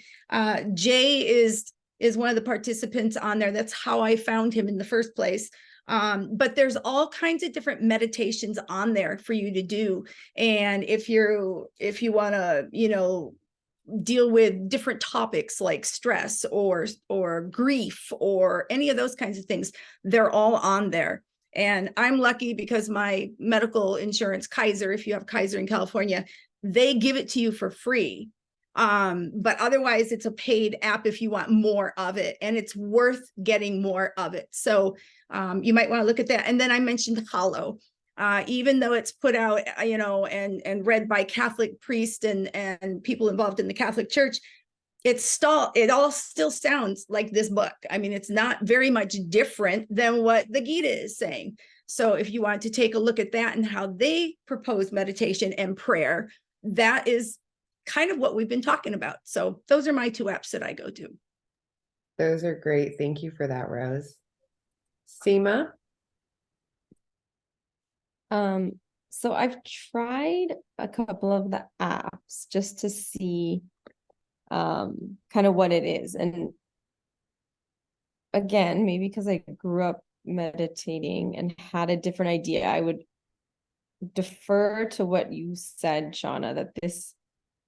Jay is one of the participants on there. That's how I found him in the first place. But there's all kinds of different meditations on there for you to do. And if you want to, you know, deal with different topics like stress or grief or any of those kinds of things. They're all on there. And I'm lucky because my medical insurance, Kaiser, if you have Kaiser in California, they give it to you for free. But otherwise it's a paid app if you want more of it, and it's worth getting more of it. So you might want to look at that. And then I mentioned Hollow. Even though it's put out, and read by Catholic priests and people involved in the Catholic Church, it all still sounds like this book. I mean, it's not very much different than what the Gita is saying. So if you want to take a look at that and how they propose meditation and prayer, that is kind of what we've been talking about. So those are my 2 apps that I go to. Those are great. Thank you for that, Rose. Seema? So I've tried a couple of the apps just to see kind of what it is. And again, maybe because I grew up meditating and had a different idea, I would defer to what you said, Shauna, that this,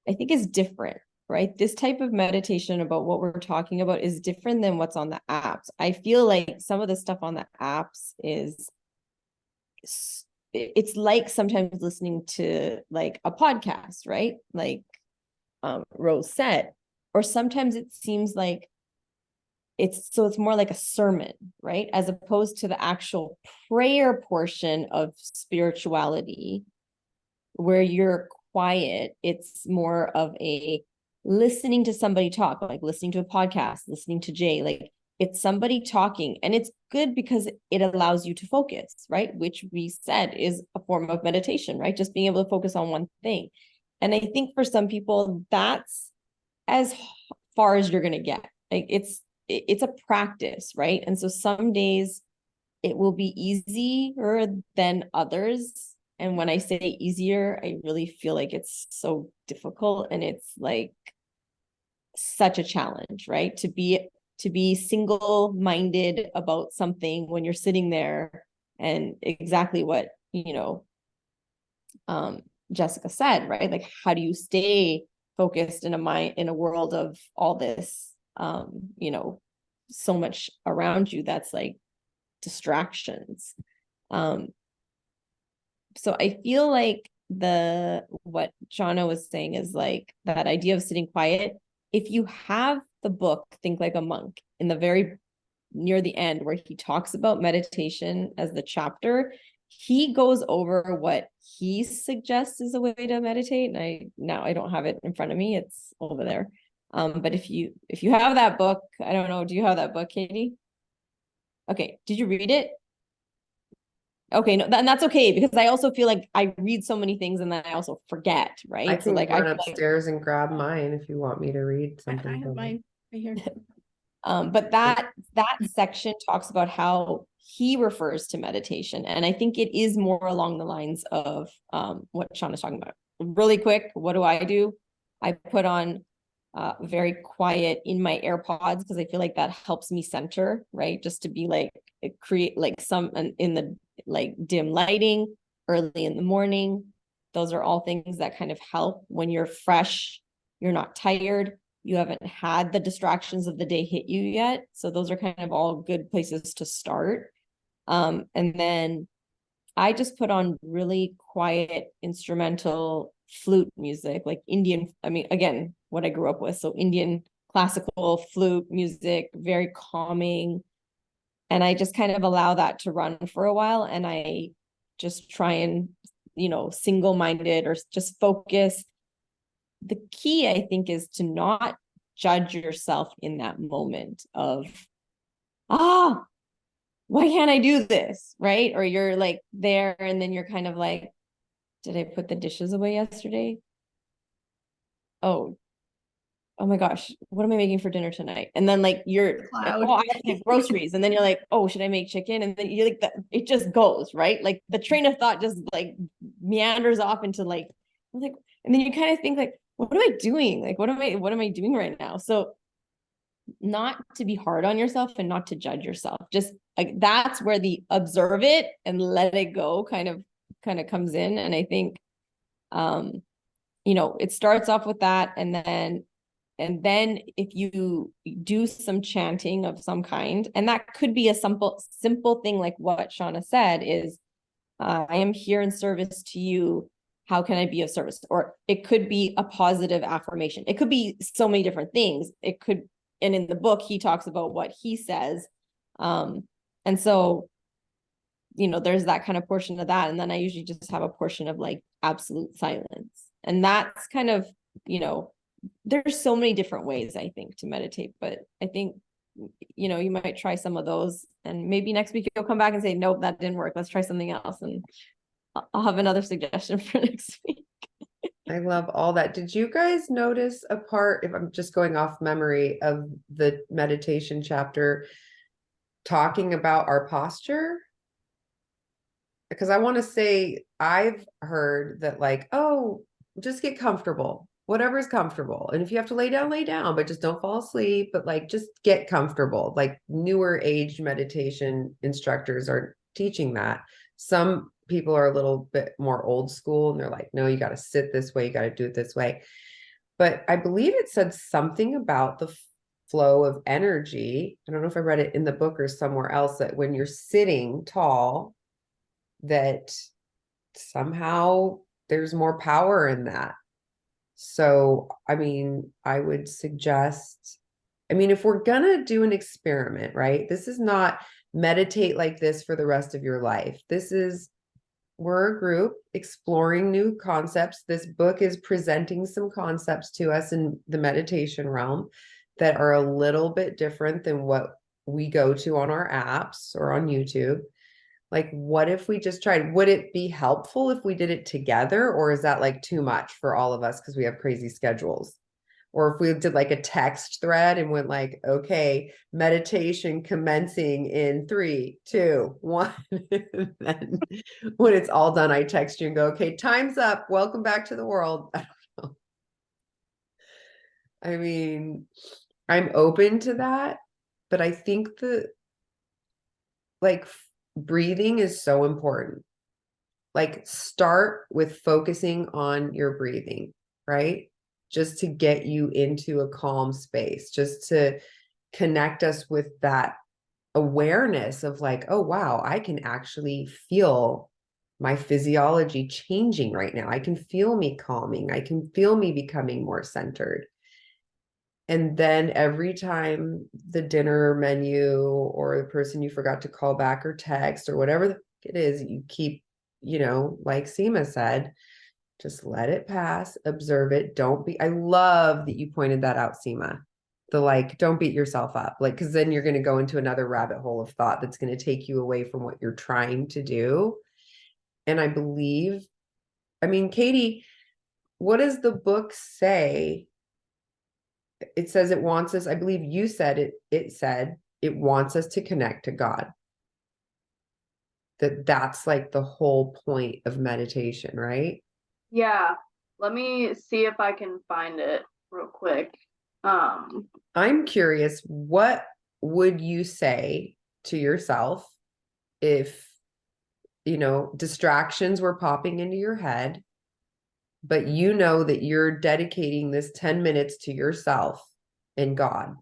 I think, is different, right? This type of meditation about what we're talking about is different than what's on the apps. I feel like some of the stuff on the apps it's like sometimes listening to like a podcast, right? Like Rose said, or sometimes it seems like it's more like a sermon, right? As opposed to the actual prayer portion of spirituality where you're quiet. It's more of a listening to somebody talk, like listening to a podcast, listening to Jay, like it's somebody talking, and it's good because it allows you to focus, right? Which we said is a form of meditation, right? Just being able to focus on one thing. And I think for some people, that's as far as you're going to get. Like it's a practice, right? And so some days it will be easier than others. And when I say easier, I really feel like it's so difficult, and it's like such a challenge, right? To be single-minded about something when you're sitting there, and exactly what, Jessica said, right? Like, how do you stay focused in a world of all this, so much around you that's like distractions. So I feel like what Shauna was saying is like that idea of sitting quiet. If you have the book, Think Like a Monk, in the very near the end where he talks about meditation as the chapter, he goes over what he suggests is a way to meditate. And I don't have it in front of me. It's over there. But if you have that book, I don't know, do you have that book, Katie? Okay. Did you read it? Okay, no, and that's okay, because I also feel like I read so many things and then I also forget, right? I can I run upstairs and grab mine if you want me to read something. I have mine right here. But that section talks about how he refers to meditation, and I think it is more along the lines of what Sean is talking about. Really quick, what do? I put on very quiet in my AirPods because I feel like that helps me center, right? Just to be like create like some in the like dim lighting early in the morning. Those are all things that kind of help when you're fresh, you're not tired, you haven't had the distractions of the day hit you yet. So those are kind of all good places to start. And then I just put on really quiet instrumental flute music, like Indian, I mean, again, what I grew up with. So Indian classical flute music, very calming. And I just kind of allow that to run for a while. And I just try and, single-minded or just focus. The key, I think, is to not judge yourself in that moment of, why can't I do this? Right? Or you're like there and then you're kind of like, did I put the dishes away yesterday? Oh my gosh, what am I making for dinner tonight? And then like I have to get groceries. And then you're like, oh, should I make chicken? And then you're like, it just goes, right? Like the train of thought just like meanders off into like, and then you kind of think like, what am I doing? Like, what am I doing right now? So not to be hard on yourself and not to judge yourself. Just like, that's where the observe it and let it go kind of comes in. And I think, you know, it starts off with that, and then if you do some chanting of some kind, and that could be a simple thing like what Shauna said is, I am here in service to you. How can I be of service? Or it could be a positive affirmation. It could be so many different things. It could, and in the book, he talks about what he says. And so, you know, there's that kind of portion of that. And then I usually just have a portion of like absolute silence. And that's kind of, you know, there's so many different ways, I think, to meditate, but I think, you know, you might try some of those, and maybe next week you'll come back and say, nope, that didn't work. Let's try something else. And I'll have another suggestion for next week. I love all that. Did you guys notice a part, if I'm just going off memory, of the meditation chapter talking about our posture? Because I want to say, I've heard that like, oh, just get comfortable, whatever's comfortable. And if you have to lay down, but just don't fall asleep, but like, just get comfortable. Like newer age meditation instructors are teaching that. Some people are a little bit more old school and they're like, no, you got to sit this way. You got to do it this way. But I believe it said something about the flow of energy. I don't know if I read it in the book or somewhere else, that when you're sitting tall, that somehow there's more power in that. So, I mean, I would suggest, I mean, if we're gonna do an experiment, right? This is not meditate like this for the rest of your life. This is, we're a group exploring new concepts. This book is presenting some concepts to us in the meditation realm that are a little bit different than what we go to on our apps or on YouTube. Like, what if we just tried? Would it be helpful if we did it together, or is that like too much for all of us because we have crazy schedules? Or if we did like a text thread and went like, okay, meditation commencing in 3, 2, 1. Then when it's all done, I text you and go, okay, time's up. Welcome back to the world. I don't know. I mean, I'm open to that, but I think the like breathing is so important. Like, start with focusing on your breathing, right? Just to get you into a calm space, just to connect us with that awareness of like, oh, wow, I can actually feel my physiology changing right now. I can feel me calming. I can feel me becoming more centered. And then every time the dinner menu or the person you forgot to call back or text or whatever it is, you keep, you know, like Seema said, just let it pass, observe it. Don't be, I love that you pointed that out, Seema. The like, don't beat yourself up. Like, because then you're going to go into another rabbit hole of thought that's going to take you away from what you're trying to do. And I believe, I mean, Katie, what does the book say? It says it wants us, I believe you said it said it wants us to connect to God. That's like the whole point of meditation, right? Yeah. Let me see if I can find it real quick. I'm curious, what would you say to yourself if, you know, distractions were popping into your head, but you know that you're dedicating this 10 minutes to yourself and God?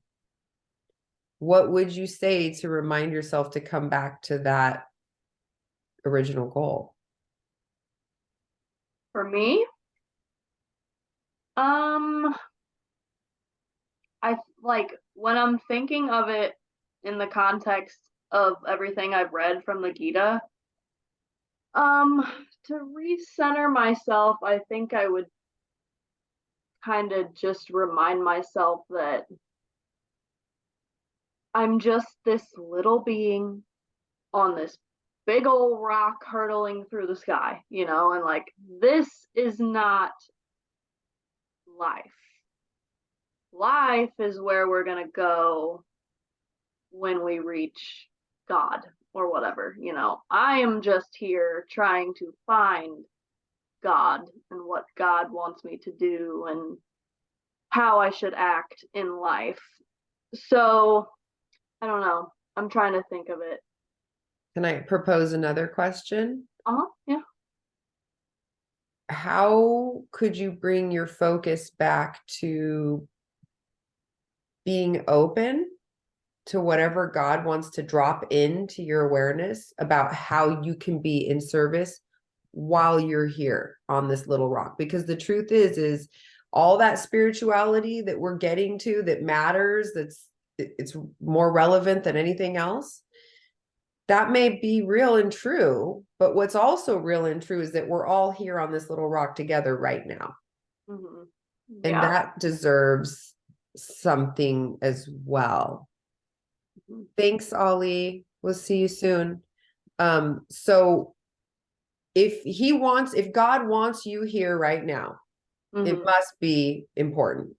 What would you say to remind yourself to come back to that original goal? For me, I like when I'm thinking of it in the context of everything I've read from the Gita, to recenter myself, I think I would kind of just remind myself that I'm just this little being on this big old rock hurtling through the sky, you know, and like, this is not life. Life is where we're going to go when we reach God or whatever, you know. I am just here trying to find God and what God wants me to do and how I should act in life. So, I don't know. I'm trying to think of it. Can I propose another question? Yeah. how could you bring your focus back to being open to whatever God wants to drop into your awareness about how you can be in service while you're here on this little rock? Because the truth is all that spirituality that we're getting to that matters, it's more relevant than anything else. That may be real and true, but what's also real and true is that we're all here on this little rock together right now. Mhm. And Yeah. that deserves something as well. Mhm. Thanks, Ollie. We'll see you soon. So if God wants you here right now, it Mhm. must be important.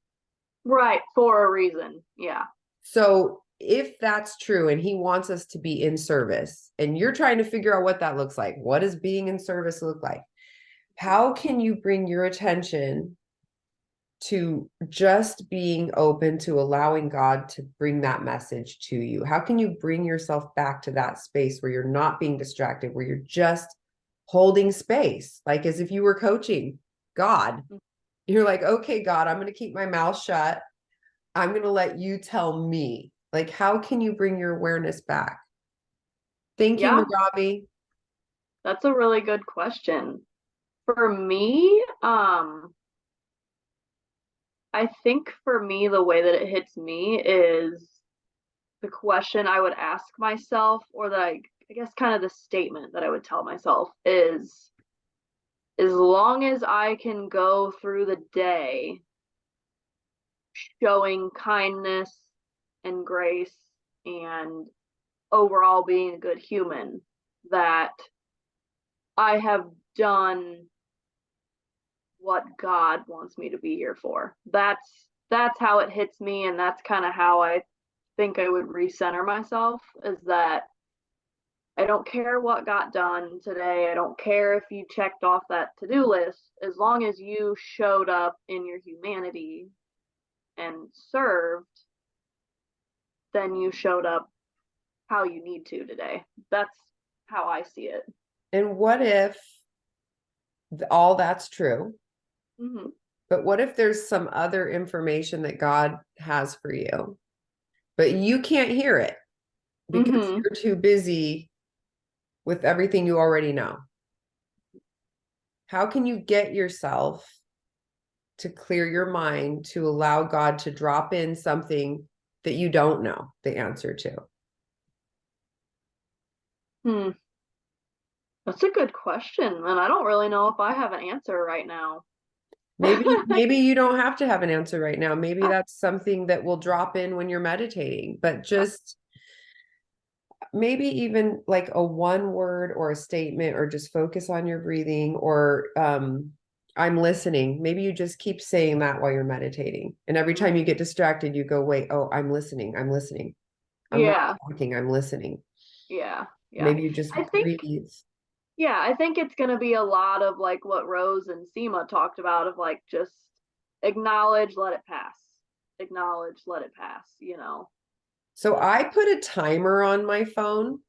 Right, for a reason. Yeah. So if that's true and he wants us to be in service and you're trying to figure out what that looks like, what does being in service look like? How can you bring your attention to just being open to allowing God to bring that message to you? How can you bring yourself back to that space where you're not being distracted, where you're just holding space, like as if you were coaching God? You're like, okay, God, I'm going to keep my mouth shut. I'm going to let you tell me. Like, how can you bring your awareness back? Thank you, Yeah. Magabi. That's a really good question. For me, I think for me, the way that it hits me is the question I would ask myself, or that I guess kind of the statement that I would tell myself is, as long as I can go through the day showing kindness and grace and overall being a good human, that I have done what God wants me to be here for. That's how it hits me, and that's kind of how I think I would recenter myself, is that I don't care what got done today. I don't care if you checked off that to-do list, as long as you showed up in your humanity and served, then you showed up how you need to today. That's how I see it. And what if all that's true? Mm-hmm. But what if there's some other information that God has for you, but you can't hear it because Mm-hmm. you're too busy with everything you already know? How can you get yourself to clear your mind to allow God to drop in something that you don't know the answer to? That's a good question, and I don't really know if I have an answer right now. Maybe you don't have to have an answer right now. Maybe that's something that will drop in when you're meditating, but just maybe even like a one word or a statement, or just focus on your breathing, or I'm listening. Maybe you just keep saying that while you're meditating. And every time you get distracted, you go, wait, oh, I'm listening. I'm listening. I'm Yeah. not talking, I'm listening. Yeah. Maybe you just I think breathe. Yeah, I think it's going to be a lot of like what Rose and Seema talked about, of like just acknowledge, let it pass. Acknowledge, let it pass, you know. So I put a timer on my phone.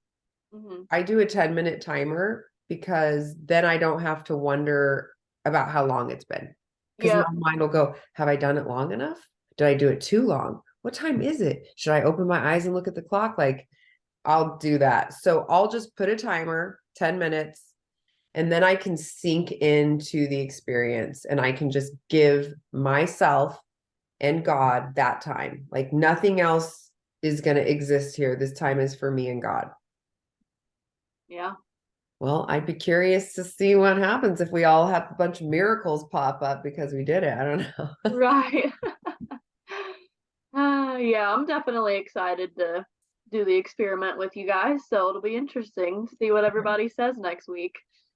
Mm-hmm. I do a 10-minute timer because then I don't have to wonder about how long it's been. Because Yep. my mind will go, have I done it long enough? Did I do it too long? What time is it? Should I open my eyes and look at the clock? Like, I'll do that. So I'll just put a timer, 10 minutes, and then I can sink into the experience and I can just give myself and God that time. Like nothing else is going to exist here. This time is for me and God. Yeah. Well, I'd be curious to see what happens if we all have a bunch of miracles pop up because we did it. I don't know. Right. Yeah, I'm definitely excited to do the experiment with you guys. So it'll be interesting to see what everybody says next week.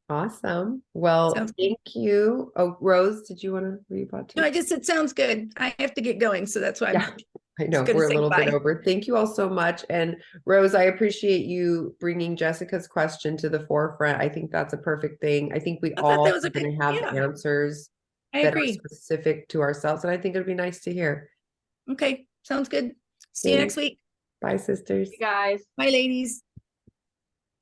Awesome. Well, Sounds good. thank you. Oh, Rose, did you want to read about No, too? I just said sounds good. I have to get going, so that's why Yeah, I'm I know gonna we're a say little bit bye. over. Thank you all so much. And Rose, I appreciate you bringing Jessica's question to the forefront. I think that's a perfect thing. I think we I thought all that was are a good, going to have yeah, answers I that are agree. specific to ourselves. And I think it'd be nice to hear. Okay, sounds good. See you next Thanks. week. Bye, sisters. You guys. Bye, ladies.